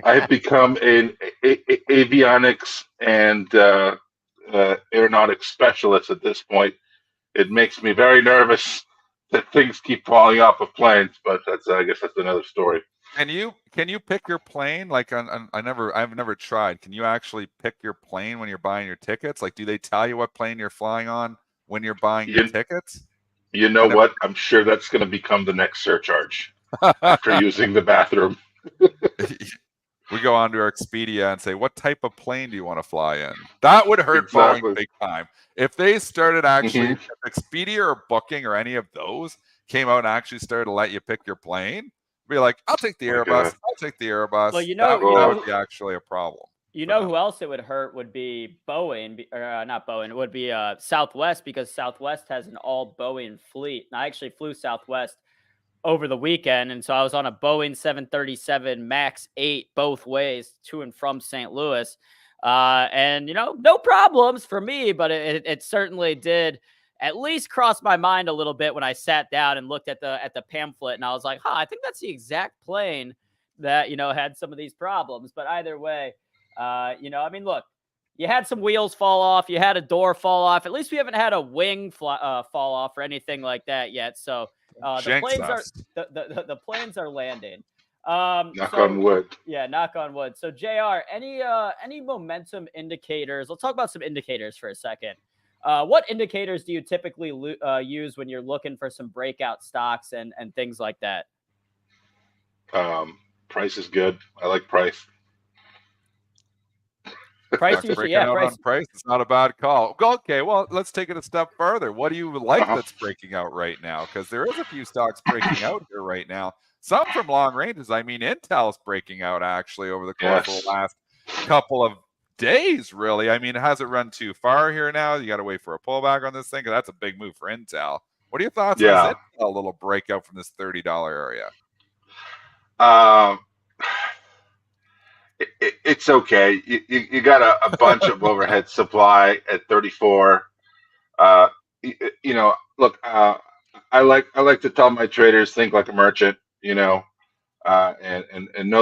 [SPEAKER 4] I've become an avionics and aeronautics specialist at this point. It makes me very nervous that things keep falling off of planes, but I guess that's another story.
[SPEAKER 3] Can you pick your plane? Like I've never tried. Can you actually pick your plane when you're buying your tickets? Like, do they tell you what plane you're flying on when you're buying your tickets?
[SPEAKER 4] You know what? I'm sure that's going to become the next surcharge after using the bathroom.
[SPEAKER 3] We go on to our Expedia and say, what type of plane do you want to fly in? That would hurt Boeing big time. If they started actually, if Expedia or Booking or any of those came out and actually started to let you pick your plane, be like, I'll take the Airbus. I'll take the Airbus.
[SPEAKER 2] Well,
[SPEAKER 3] that would be actually a problem.
[SPEAKER 2] You know who else it would hurt would be Boeing, or not Boeing. It would be Southwest, because Southwest has an all Boeing fleet. And I actually flew Southwest over the weekend, and so I was on a Boeing 737 MAX 8 both ways to and from St. Louis, and no problems for me, but it certainly did at least cross my mind a little bit when I sat down and looked at the pamphlet, and I was like, I think that's the exact plane that had some of these problems. But either way, look, you had some wheels fall off, you had a door fall off. At least we haven't had a wing fall off or anything like that yet. So the planes are landing.
[SPEAKER 4] Knock on wood.
[SPEAKER 2] Yeah, knock on wood. So JR, any momentum indicators? Let's talk about some indicators for a second. What indicators do you typically use when you're looking for some breakout stocks and things like that?
[SPEAKER 4] Price is good. I like price.
[SPEAKER 2] Price,
[SPEAKER 3] on price. It's not a bad call. Okay, well, let's take it a step further. What do you like that's breaking out right now? Because there is a few stocks breaking out here right now. Some from long ranges. I mean, Intel's breaking out actually over the course of the last couple of days, really. I mean, it hasn't run too far here now. You got to wait for a pullback on this thing, because that's a big move for Intel. What are your thoughts on this Intel, a little breakout from this $30 area?
[SPEAKER 4] It's okay. You got a bunch of overhead supply at 34. Look, I like to tell my traders, think like a merchant, and know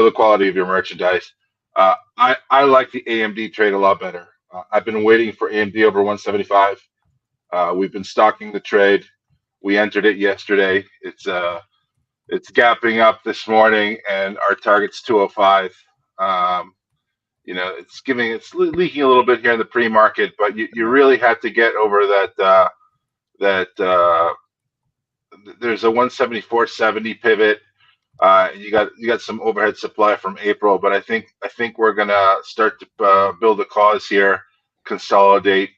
[SPEAKER 4] the quality of your merchandise. I like the AMD trade a lot better. I've been waiting for AMD over 175. We've been stocking the trade. We entered it yesterday. It's gapping up this morning, and our target's 205. It's leaking a little bit here in the pre-market, but you really have to get over that there's a 174.70 pivot. You got some overhead supply from April, but I think we're gonna start to build a cause here, consolidate,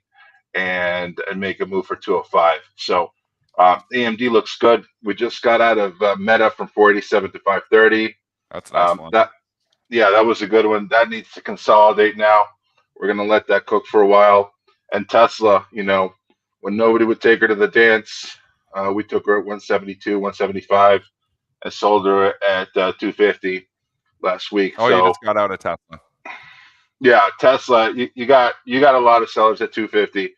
[SPEAKER 4] and make a move for 205. So AMD looks good. We just got out of Meta from 487 to 530.
[SPEAKER 3] That's a nice one.
[SPEAKER 4] That was a good one. That needs to consolidate now. We're going to let that cook for a while. And Tesla, when nobody would take her to the dance, we took her at 172, 175, and sold her at 250 last week.
[SPEAKER 3] You just got out of Tesla.
[SPEAKER 4] Yeah, Tesla, you got a lot of sellers at 250.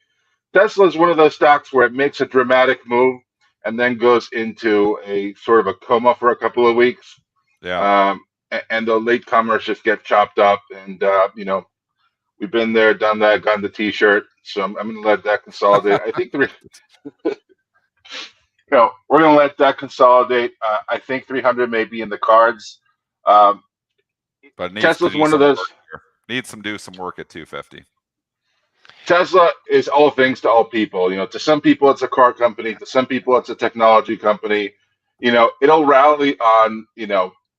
[SPEAKER 4] Tesla is one of those stocks where it makes a dramatic move and then goes into a sort of a coma for a couple of weeks.
[SPEAKER 3] Yeah.
[SPEAKER 4] And the latecomers just get chopped up, and we've been there, done that, gotten the T-shirt. So I'm going to let that consolidate. I think we're going to let that consolidate. I think 300 may be in the cards.
[SPEAKER 3] But
[SPEAKER 4] Tesla's one of those.
[SPEAKER 3] Needs to do some work at 250.
[SPEAKER 4] Tesla is all things to all people. To some people it's a car company. To some people it's a technology company. It'll rally on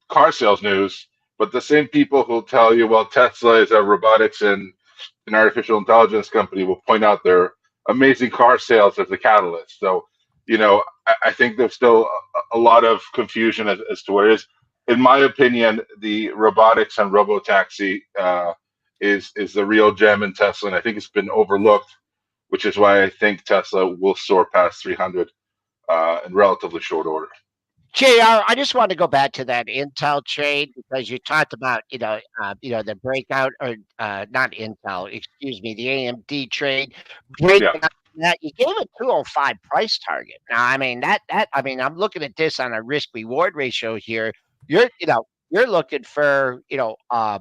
[SPEAKER 4] car sales news, but the same people who'll tell you, well, Tesla is a robotics and an artificial intelligence company, will point out their amazing car sales as the catalyst. So, I think there's still a lot of confusion as to what it is. In my opinion, the robotics and robotaxi is the real gem in Tesla, and I think it's been overlooked, which is why I think Tesla will soar past 300 in relatively short order.
[SPEAKER 1] JR, I just want to go back to that Intel trade because you talked about, the breakout or not Intel, excuse me, the AMD trade
[SPEAKER 4] Yeah.
[SPEAKER 1] breaking out that you gave a 205 price target. Now, I mean I'm looking at this on a risk reward ratio here. You're looking for, a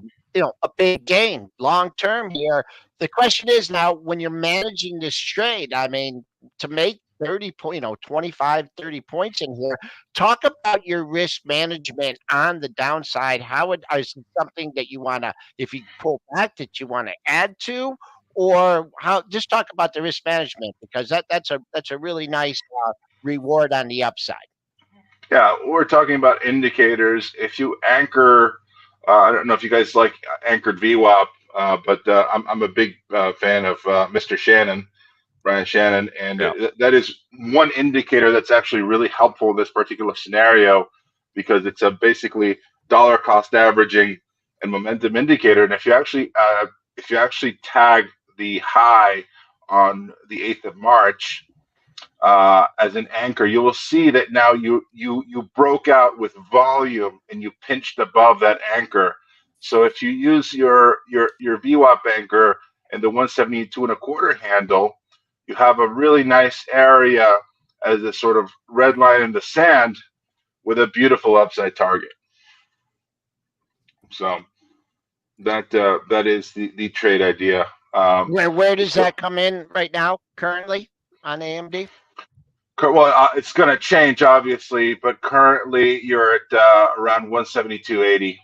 [SPEAKER 1] big gain long term here. The question is now when you're managing this trade, I mean, to make 30 point, 25, 30 points in here. Talk about your risk management on the downside. Is it something that you want to, if you pull back, that you want to add to, or how? Just talk about the risk management because that's a really nice reward on the upside.
[SPEAKER 4] Yeah, we're talking about indicators. If you anchor, I don't know if you guys like anchored VWAP, but I'm a big fan of Mr. Shannon, Brian Shannon, and that is one indicator that's actually really helpful in this particular scenario because it's a basically dollar cost averaging and momentum indicator. And if you actually tag the high on the 8th of March as an anchor, you will see that now you broke out with volume and you pinched above that anchor. So if you use your VWAP anchor and the 172.25 handle, you have a really nice area as a sort of red line in the sand with a beautiful upside target. So that is the trade idea.
[SPEAKER 1] Where does that come in right now currently on AMD?
[SPEAKER 4] Well, it's going to change obviously, but currently you're at around 172.80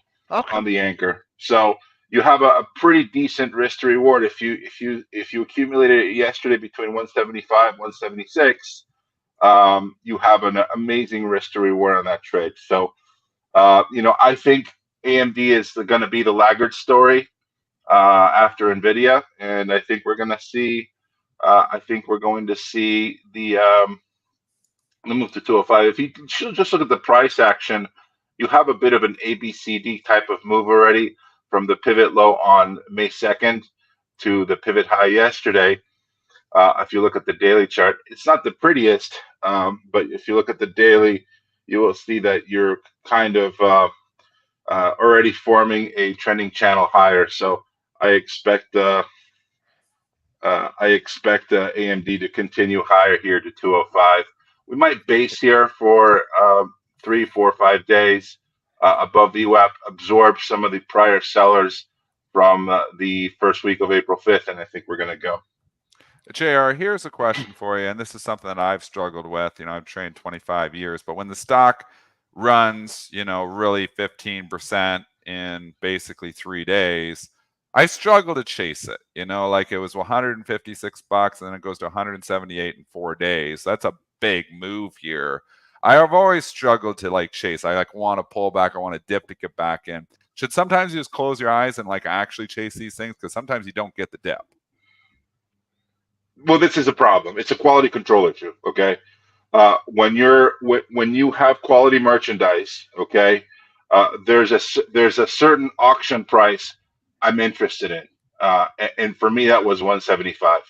[SPEAKER 4] on the anchor. So you have a pretty decent risk to reward if you accumulated it yesterday between 175 176. You have an amazing risk to reward on that trade. So I think AMD is going to be the laggard story after NVIDIA, and I think we're going to see the move to 205. If you just look at the price action, you have a bit of an ABCD type of move already from the pivot low on May 2nd to the pivot high yesterday. If you look at the daily chart, it's not the prettiest, but if you look at the daily, you will see that you're kind of already forming a trending channel higher. So I expect AMD to continue higher here to 205. We might base here for 3, 4, 5 days above VWAP, absorb some of the prior sellers from the first week of April 5th, and I think we're going to go.
[SPEAKER 3] JR, here's a question for you, and this is something that I've struggled with. I've trained 25 years, but when the stock runs, really 15% in basically 3 days, I struggle to chase it. Like it was 156 bucks, and then it goes to 178 in 4 days. That's a big move here. I have always struggled to chase. I want to pull back. I want to dip to get back in. Should sometimes you just close your eyes and actually chase these things because sometimes you don't get the dip.
[SPEAKER 4] Well, this is a problem. It's a quality control issue. Okay, when you have quality merchandise, okay, there's a certain auction price I'm interested in, and for me that was 175.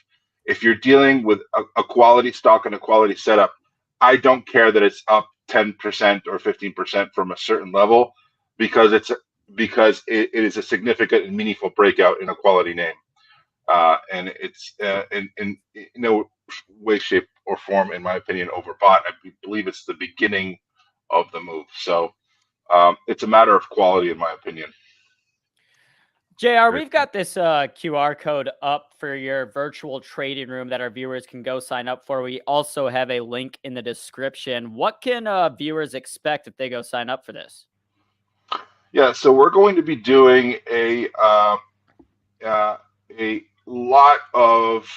[SPEAKER 4] If you're dealing with a quality stock and a quality setup, I don't care that it's up 10% or 15% from a certain level, because it is a significant and meaningful breakout in a quality name. And it's in no way, shape, or form, in my opinion, overbought. I believe it's the beginning of the move. So it's a matter of quality, in my opinion.
[SPEAKER 2] JR, we've got this QR code up for your virtual trading room that our viewers can go sign up for. We also have a link in the description. What can viewers expect if they go sign up for this?
[SPEAKER 4] Yeah, so we're going to be doing a lot of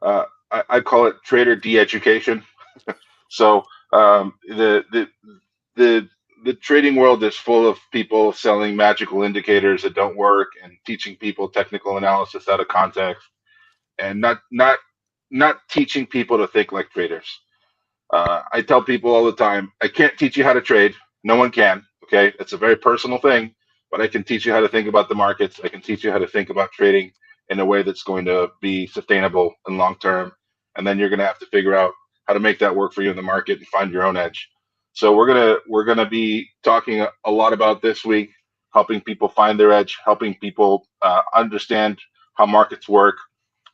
[SPEAKER 4] I call it trader de-education. So the trading world is full of people selling magical indicators that don't work and teaching people technical analysis out of context, and not teaching people to think like traders. I tell people all the time, I can't teach you how to trade. No one can. Okay, it's a very personal thing, but I can teach you how to think about the markets. I can teach you how to think about trading in a way that's going to be sustainable and long term. And then you're going to have to figure out how to make that work for you in the market and find your own edge. So we're gonna be talking a lot about this week, helping people find their edge, helping people understand how markets work,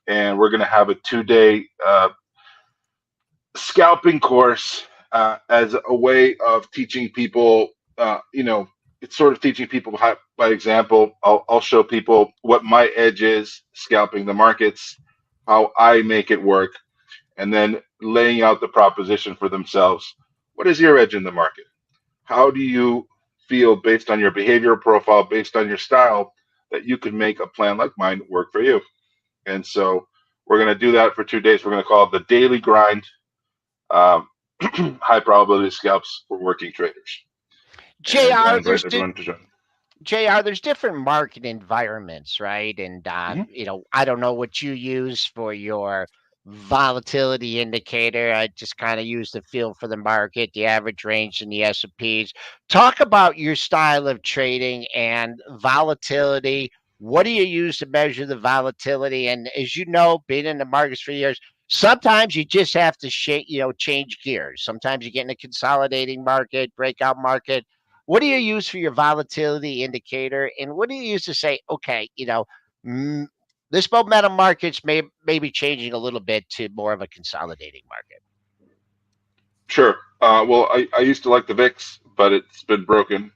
[SPEAKER 4] and we're gonna have a 2-day scalping course as a way of teaching people. It's sort of teaching people how, by example. I'll show people what my edge is scalping the markets, how I make it work, and then laying out the proposition for themselves. What is your edge in the market? How do you feel based on your behavioral profile, based on your style, that you can make a plan like mine work for you? And so we're going to do that for 2 days. We're going to call it the daily grind, high probability scalps for working traders. And I invite everyone to join.
[SPEAKER 1] JR, there's different market environments, right? And, I don't know what you use for your volatility indicator. I just kind of use the feel for the market, the average range and the S&Ps. Talk about your style of trading and volatility. What do you use to measure the volatility? And as you know, being in the markets for years, sometimes you just have to change gears. Sometimes you get in a consolidating market, breakout market. What do you use for your volatility indicator? And what do you use to say, okay, this momentum markets may be changing a little bit to more of a consolidating market?
[SPEAKER 4] Sure. Well, I used to like the VIX, but it's been broken.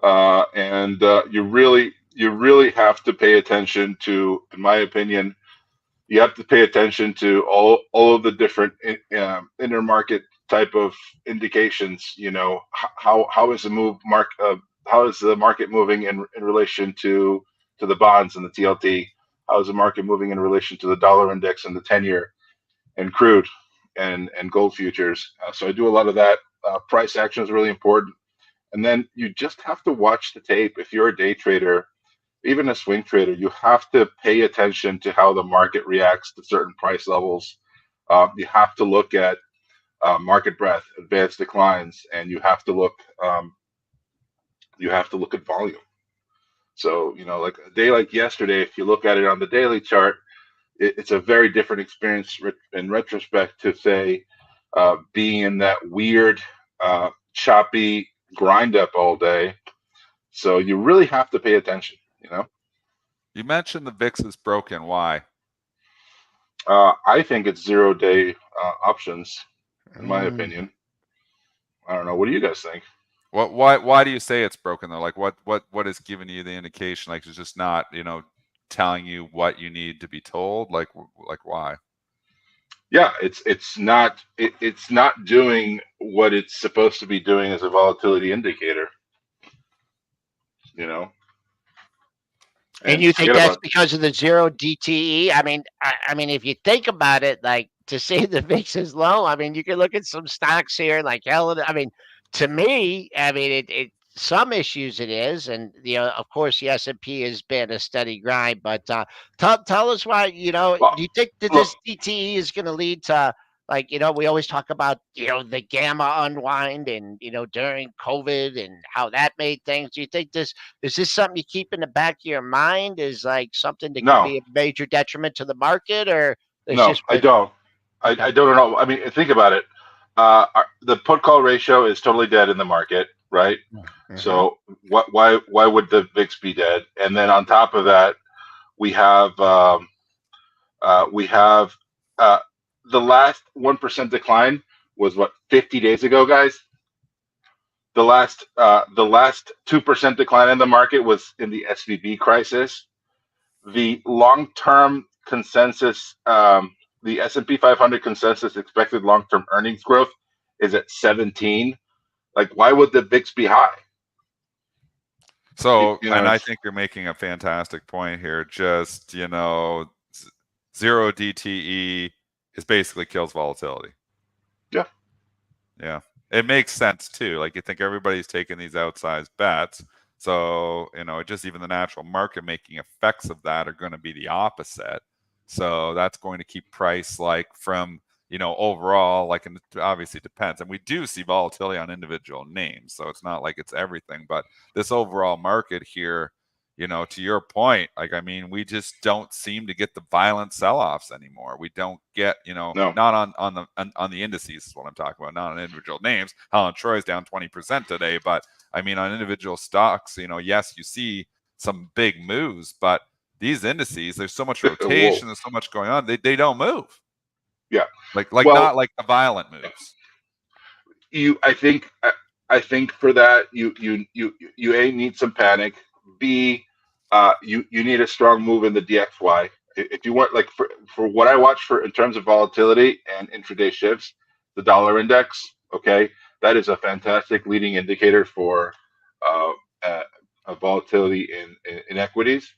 [SPEAKER 4] And you really have to pay attention to, in my opinion, you have to pay attention to all of the different intermarket type of indications. How is the how is the market moving in relation to the bonds and the TLT? How is the market moving in relation to the dollar index and the 10-year and crude and gold futures? So I do a lot of that. Price action is really important. And then you just have to watch the tape. If you're a day trader, even a swing trader, you have to pay attention to how the market reacts to certain price levels. You have to look at market breadth, advanced declines, and you have to look at volume. So, like a day like yesterday, if you look at it on the daily chart, it's a very different experience in retrospect to say being in that weird, choppy grind up all day. So you really have to pay attention.
[SPEAKER 3] You mentioned the VIX is broken. Why?
[SPEAKER 4] I think it's 0-day options, in my opinion. I don't know. What do you guys think?
[SPEAKER 3] Why do you say it's broken though? Like what is giving you the indication? Like it's just not, telling you what you need to be told? Like why?
[SPEAKER 4] Yeah, it's not doing what it's supposed to be doing as a volatility indicator.
[SPEAKER 1] And you think that's because of the 0 DTE? I mean, if you think about it, like to say the VIX is low, I mean, you can look at some stocks here like Helen. I mean, to me, it some issues it is, and of course, the S&P has been a steady grind. But tell us why. Do you think that this DTE is going to lead to? Like, we always talk about, the gamma unwind and, during COVID and how that made things. Do you think is this something you keep in the back of your mind? Is like something that could be a major detriment to the market, or
[SPEAKER 4] no, I don't. Okay. I don't know. I mean, think about it. The put call ratio is totally dead in the market, right? Mm-hmm. So why would the VIX be dead? And then on top of that, we have the last 1% decline was 50 days ago, guys. The last 2% decline in the market was in the SVB crisis. The long-term consensus, the S&P 500 consensus expected long-term earnings growth is at 17. Like, why would the VIX be high?
[SPEAKER 3] So, and I think you're making a fantastic point here. Just, 0 DTE is basically kills volatility.
[SPEAKER 4] Yeah.
[SPEAKER 3] Yeah. It makes sense too. Like, you think everybody's taking these outsized bets. So, just even the natural market making effects of that are going to be the opposite. So that's going to keep price from, overall, like, and it obviously depends. And we do see volatility on individual names. So it's not like it's everything, but this overall market here, to your point, like, I mean, we just don't seem to get the violent sell-offs anymore. We don't get,
[SPEAKER 4] No.
[SPEAKER 3] not on the indices is what I'm talking about, not on individual names. Helen of Troy is down 20% today, but I mean, on individual stocks, yes, you see some big moves, but these indices, there's so much rotation, there's so much going on, they don't move.
[SPEAKER 4] Yeah.
[SPEAKER 3] Like
[SPEAKER 4] Well,
[SPEAKER 3] not like the violent moves.
[SPEAKER 4] I think for that you A, need some panic. B, you need a strong move in the DXY. If you want, like, for what I watch for in terms of volatility and intraday shifts, the dollar index, okay, that is a fantastic leading indicator for volatility in equities.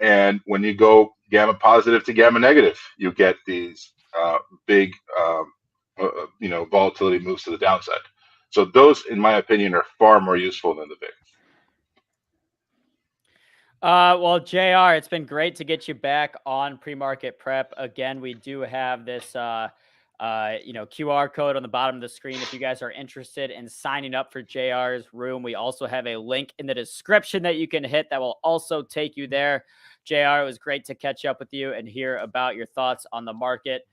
[SPEAKER 4] And when you go gamma positive to gamma negative, you get these big volatility moves to the downside. So those, in my opinion, are far more useful than the VIX.
[SPEAKER 2] Well, JR, it's been great to get you back on pre-market prep. Again, we do have this QR code on the bottom of the screen if you guys are interested in signing up for JR's room. We also have a link in the description that you can hit that will also take you there. JR, it was great to catch up with you and hear about your thoughts on the market.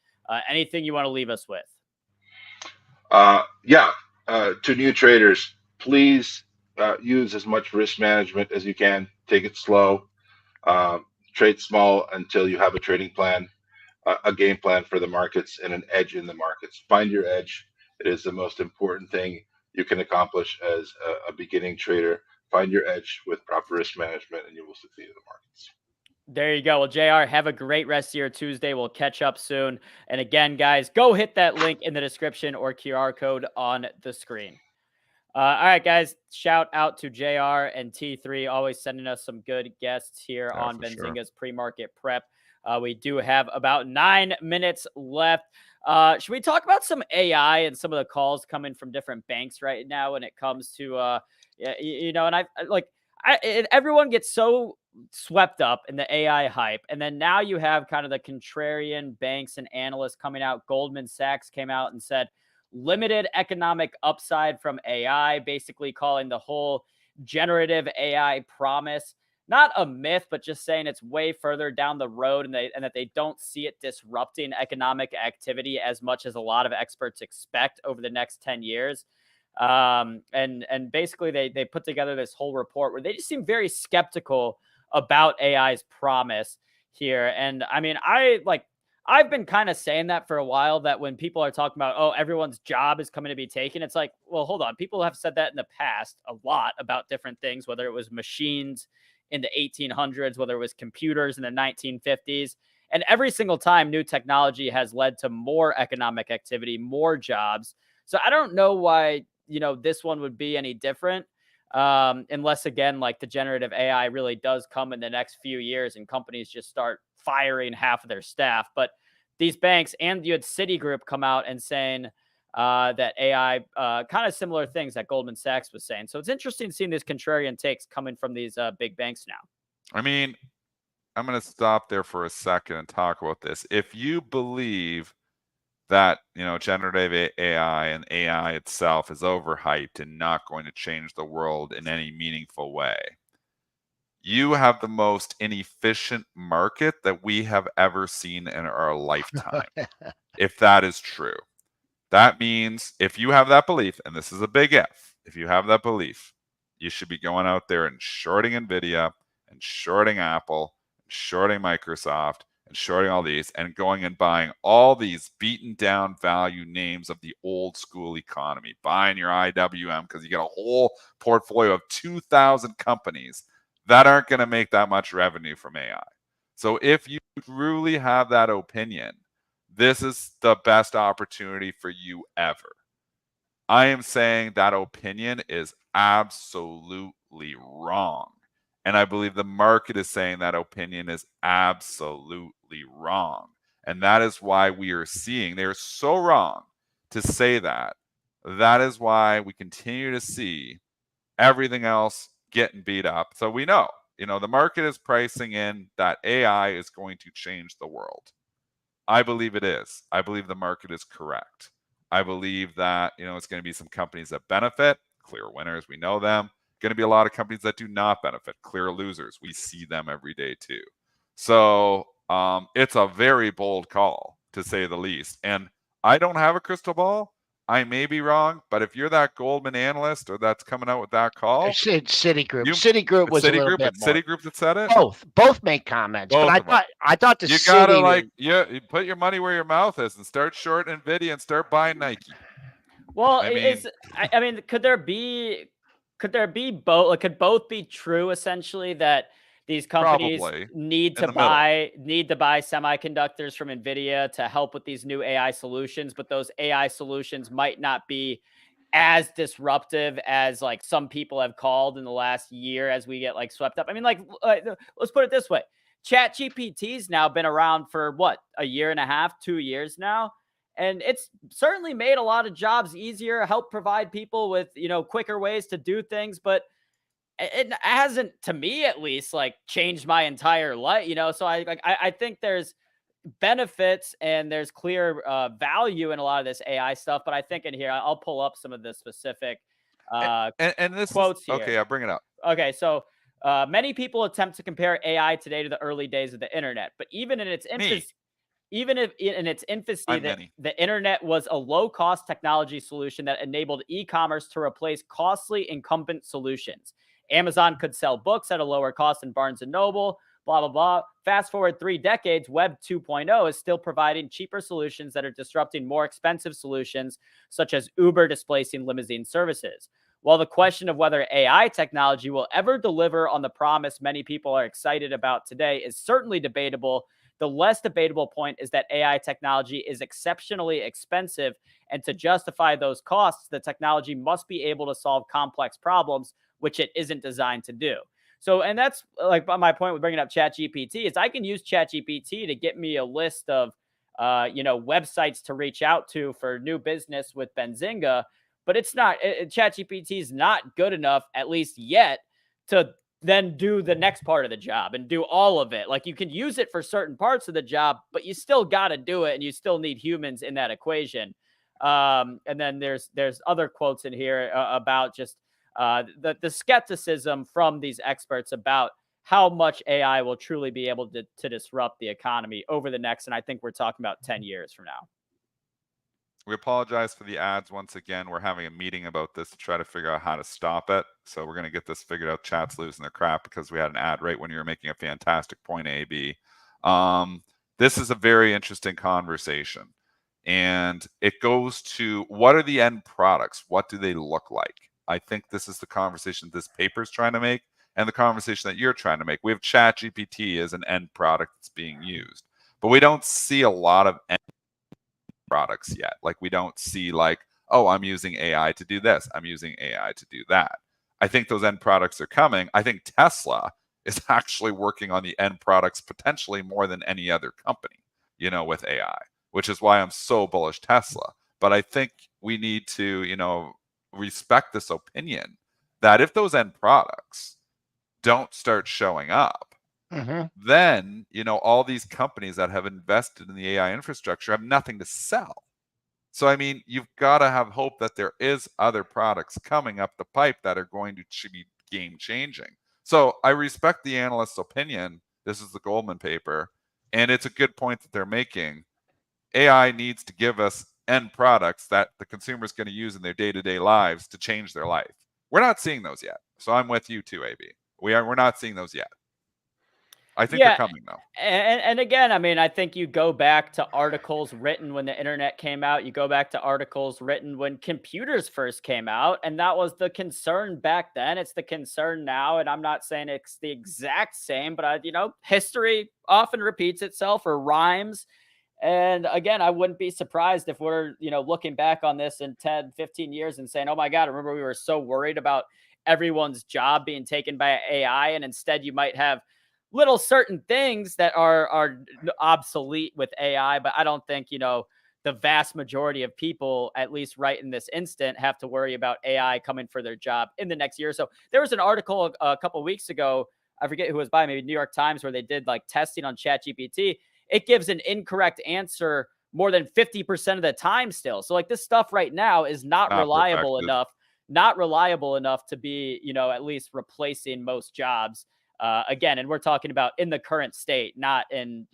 [SPEAKER 2] Anything you want to leave us with?
[SPEAKER 4] To new traders, please use as much risk management as you can. Take it slow. Trade small until you have a trading plan, a game plan for the markets, and an edge in the markets. Find your edge. It is the most important thing you can accomplish as a beginning trader. Find your edge with proper risk management, and you will succeed in the markets.
[SPEAKER 2] There you go. Well, JR, have a great rest of your Tuesday. We'll catch up soon. And again, guys, go hit that link in the description or QR code on the screen. All right, guys, shout out to JR and T3, always sending us some good guests here on Benzinga's pre-market prep. We do have about 9 minutes left. Should we talk about some AI and some of the calls coming from different banks right now when it comes to, everyone gets so swept up in the AI hype. And then now you have kind of the contrarian banks and analysts coming out. Goldman Sachs came out and said, limited economic upside from AI, basically calling the whole generative AI promise not a myth, but just saying it's way further down the road and that they don't see it disrupting economic activity as much as a lot of experts expect over the next 10 years. And basically they put together this whole report where they just seem very skeptical about AI's promise here. And I mean, I've been kind of saying that for a while, that when people are talking about, oh, everyone's job is coming to be taken, it's like, well, hold on. People have said that in the past a lot about different things, whether it was machines in the 1800s, whether it was computers in the 1950s. And every single time, new technology has led to more economic activity, more jobs. So I don't know why, this one would be any different. Unless, again, like the generative AI really does come in the next few years and companies just start firing half of their staff. But these banks, and you had Citigroup come out and saying that AI, kind of similar things that Goldman Sachs was saying. So it's interesting seeing these contrarian takes coming from these big banks now.
[SPEAKER 3] I mean, I'm going to stop there for a second and talk about this. If you believe that, generative AI and AI itself is overhyped and not going to change the world in any meaningful way, you have the most inefficient market that we have ever seen in our lifetime. If that is true, that means if you have that belief, and this is a big if you have that belief, you should be going out there and shorting Nvidia and shorting Apple, and shorting Microsoft, and shorting all these, and going and buying all these beaten down value names of the old school economy, buying your IWM because you get a whole portfolio of 2,000 companies that aren't going to make that much revenue from AI. So if you truly have that opinion, this is the best opportunity for you ever. I am saying that opinion is absolutely wrong. And I believe the market is saying that opinion is absolutely wrong. And that is why we are seeing, they're so wrong to say that. That is why we continue to see everything else getting beat up. So we know, the market is pricing in that AI is going to change the world. I believe it is. I believe the market is correct. I believe that, it's going to be some companies that benefit, clear winners, we know them, going to be a lot of companies that do not benefit, clear losers. We see them every day too. So it's a very bold call, to say the least. And I don't have a crystal ball. I may be wrong, but if you're that Goldman analyst or that's coming out with that call,
[SPEAKER 1] Citigroup. Citigroup was a little bit more.
[SPEAKER 3] Citigroup that said it.
[SPEAKER 1] Both made comments,
[SPEAKER 3] Both
[SPEAKER 1] but I thought the
[SPEAKER 3] you
[SPEAKER 1] Citi
[SPEAKER 3] gotta you put your money where your mouth is and start short Nvidia and start buying Nike.
[SPEAKER 2] Well, I mean, could there be both? Like, could both be true? Essentially, that these companies need to buy semiconductors from Nvidia to help with these new AI solutions, but those AI solutions might not be as disruptive as like some people have called in the last year as we get like swept up. I mean, like let's put it this way. ChatGPT's now been around for what, a year and a half, 2 years now. And it's certainly made a lot of jobs easier, helped provide people with, quicker ways to do things, but it hasn't, to me at least, like changed my entire life, So I think there's benefits and there's clear value in a lot of this AI stuff. But I think in here, I'll pull up some of the specific
[SPEAKER 3] and this
[SPEAKER 2] quotes here.
[SPEAKER 3] Okay, I'll bring it up.
[SPEAKER 2] Okay, so many people attempt to compare AI today to the early days of the internet, but even in its infancy, the internet was a low-cost technology solution that enabled e-commerce to replace costly incumbent solutions. Amazon could sell books at a lower cost than Barnes & Noble, blah, blah, blah. Fast forward 3 decades, Web 2.0 is still providing cheaper solutions that are disrupting more expensive solutions, such as Uber displacing limousine services. While the question of whether AI technology will ever deliver on the promise many people are excited about today is certainly debatable, the less debatable point is that AI technology is exceptionally expensive, and to justify those costs, the technology must be able to solve complex problems, which it isn't designed to do. So, and that's like my point with bringing up ChatGPT is I can use ChatGPT to get me a list of, websites to reach out to for new business with Benzinga, but it's not, ChatGPT is not good enough, at least yet, to then do the next part of the job and do all of it. Like, you can use it for certain parts of the job, but you still got to do it, and you still need humans in that equation. And then there's other quotes in here about just the skepticism from these experts about how much AI will truly be able to disrupt the economy over the next, and I think we're talking about 10 years from now.
[SPEAKER 3] We apologize for the ads once again. We're having a meeting about this to try to figure out how to stop it. So we're going to get this figured out. Chat's losing their crap because we had an ad right when you were making a fantastic point, AB. This is a very interesting conversation. And it goes to, what are the end products? What do they look like? I think this is the conversation this paper is trying to make and the conversation that you're trying to make. We have ChatGPT as an end product that's being used, but we don't see a lot of end products yet. Like, we don't see like, oh, I'm using AI to do this, I'm using AI to do that. I think those end products are coming. I think Tesla is actually working on the end products potentially more than any other company, with AI, which is why I'm so bullish Tesla. But I think we need to, respect this opinion that if those end products don't start showing up, then, all these companies that have invested in the AI infrastructure have nothing to sell. So, I mean, you've got to have hope that there is other products coming up the pipe that are going to be game changing. So I respect the analyst's opinion. This is the Goldman paper, and it's a good point that they're making. AI needs to give us end products that the consumer is going to use in their day-to-day lives to change their life. We're not seeing those yet. So I'm with you too, AB. We're not seeing those yet. I think they're coming though.
[SPEAKER 2] And again, I mean, I think you go back to articles written when the internet came out. You go back to articles written when computers first came out. And that was the concern back then. It's the concern now. And I'm not saying it's the exact same, but history often repeats itself or rhymes. And again, I wouldn't be surprised if we're, looking back on this in 10, 15 years and saying, oh my God, remember we were so worried about everyone's job being taken by AI. And instead you might have little certain things that are obsolete with AI. But I don't think, the vast majority of people, at least right in this instant, have to worry about AI coming for their job in the next year or so. There was an article a couple of weeks ago, I forget who was by, maybe New York Times, where they did like testing on ChatGPT. It gives an incorrect answer more than 50% of the time still. So like, this stuff right now is not reliable enough not reliable enough to be, at least replacing most jobs. Again, and we're talking about in the current state, not in,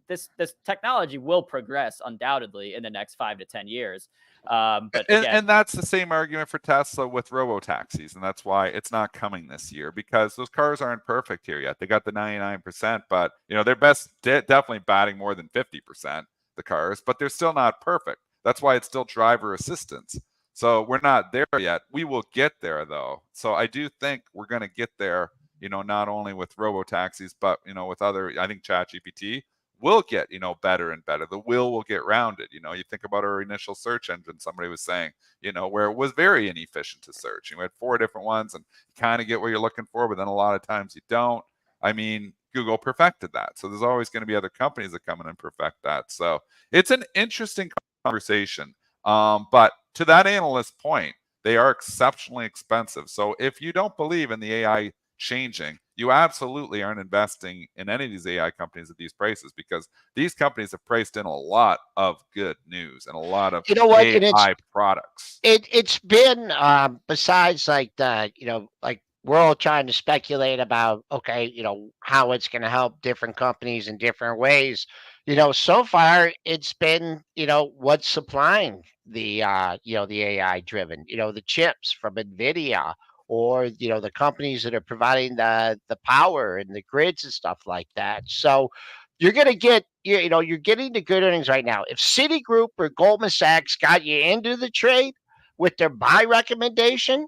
[SPEAKER 2] this technology will progress undoubtedly in the next 5 to 10 years. But again,
[SPEAKER 3] and that's the same argument for Tesla with robo-taxis, and that's why it's not coming this year, because those cars aren't perfect here yet. They got the 99%, but they're definitely batting more than 50%, the cars, but they're still not perfect. That's why it's still driver assistance. So we're not there yet. We will get there though. So I do think we're going to get there, not only with robo-taxis, but with other, I think ChatGPT will get, better and better. The will get rounded. You think about our initial search engine, somebody was saying, where it was very inefficient to search. You had 4 different ones and you kind of get what you're looking for, but then a lot of times you don't. I mean, Google perfected that. So there's always going to be other companies that come in and perfect that. So it's an interesting conversation. But to that analyst point, they are exceptionally expensive. So if you don't believe in the AI changing, you absolutely aren't investing in any of these AI companies at these prices, because these companies have priced in a lot of good news and a lot of AI products.
[SPEAKER 1] It's been besides like the like we're all trying to speculate about how it's going to help different companies in different ways. So far it's been what's supplying the the AI driven the chips from NVIDIA, or the companies that are providing the power and the grids and stuff like that. So you're going to get you're getting the good earnings right now. If Citigroup or Goldman Sachs got you into the trade with their buy recommendation,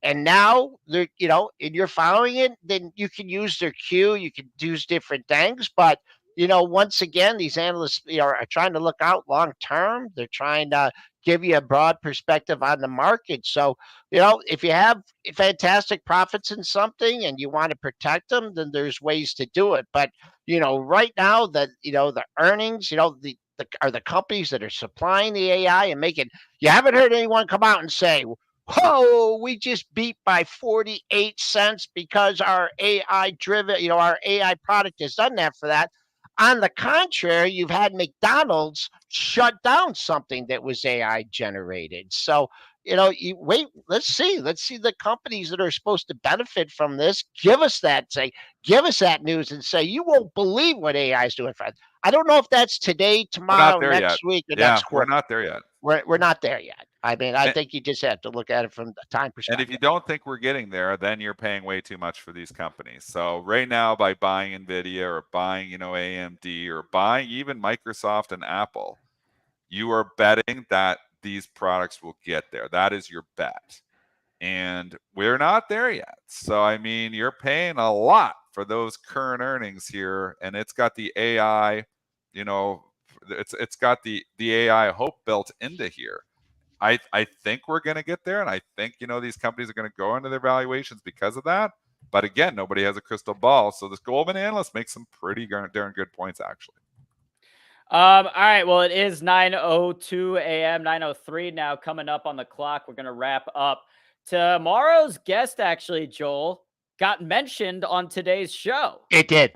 [SPEAKER 1] and now they're and you're following it, then you can use their queue, you can use different things. But once again, these analysts are trying to look out long term. They're trying to give you a broad perspective on the market. So if you have fantastic profits in something and you want to protect them, then there's ways to do it. But right now, that the earnings, are the companies that are supplying the AI and making. You haven't heard anyone come out and say, whoa, we just beat by 48 cents because our AI driven, our AI product has done that for that. On the contrary, you've had McDonald's shut down something that was AI generated. So, you wait, let's see the companies that are supposed to benefit from this. Give us that news and say, you won't believe what AI is doing for us. I don't know if that's today, tomorrow, next week, or next quarter.
[SPEAKER 3] We're not there yet.
[SPEAKER 1] We're not there yet. I mean, I think you just have to look at it from the time perspective.
[SPEAKER 3] And if you don't think we're getting there, then you're paying way too much for these companies. So right now, by buying NVIDIA or buying, AMD or buying even Microsoft and Apple, you are betting that these products will get there. That is your bet. And we're not there yet. So, I mean, you're paying a lot for those current earnings here. And it's got the AI, it's got the AI hope built into here. I think we're going to get there, and I think these companies are going to go into their valuations because of that. But again, nobody has a crystal ball, so this Goldman analyst makes some pretty darn good points, actually.
[SPEAKER 2] All right, well, it is 9:02 a.m., 9:03 now coming up on the clock. We're going to wrap up. Tomorrow's guest, actually, Joel, got mentioned on today's show.
[SPEAKER 1] It did.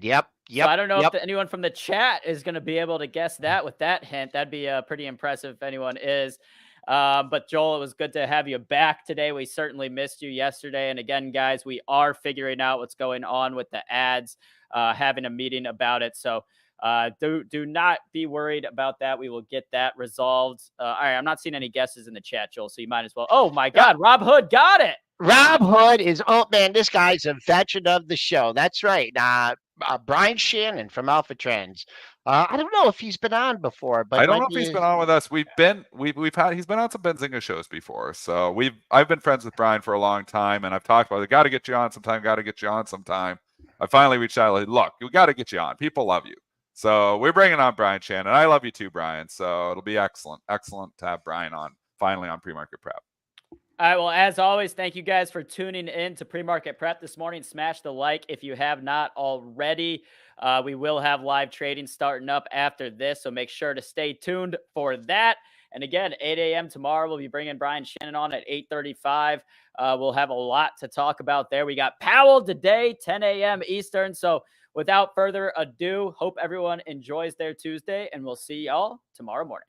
[SPEAKER 1] Yep.
[SPEAKER 2] So I don't know if anyone from the chat is going to be able to guess that with that hint. That'd be pretty impressive if anyone is. But Joel, it was good to have you back today. We certainly missed you yesterday. And again, guys, we are figuring out what's going on with the ads, having a meeting about it. So do not be worried about that. We will get that resolved. All right, I'm not seeing any guesses in the chat, Joel, so you might as well. Oh, my God, Rob Hood got it.
[SPEAKER 1] Rob Hood is, oh, man, this guy's a veteran of the show. That's right. Brian Shannon from Alpha Trends. I don't know if he's been on before, but
[SPEAKER 3] I don't know if he's been on with us. He's been on some Benzinga shows before. So I've been friends with Brian for a long time, and I've talked about it. Got to get you on sometime. I finally reached out, like, look, we got to get you on. People love you. So we're bringing on Brian Shannon. I love you too, Brian. So it'll be excellent to have Brian on finally on PreMarket Prep.
[SPEAKER 2] All right, well, as always, thank you guys for tuning in to PreMarket Prep this morning. Smash the like if you have not already. We will have live trading starting up after this, so make sure to stay tuned for that. And again, 8 a.m. tomorrow, we'll be bringing Brian Shannon on at 8:35. We'll have a lot to talk about there. We got Powell today, 10 a.m. Eastern. So without further ado, hope everyone enjoys their Tuesday, and we'll see y'all tomorrow morning.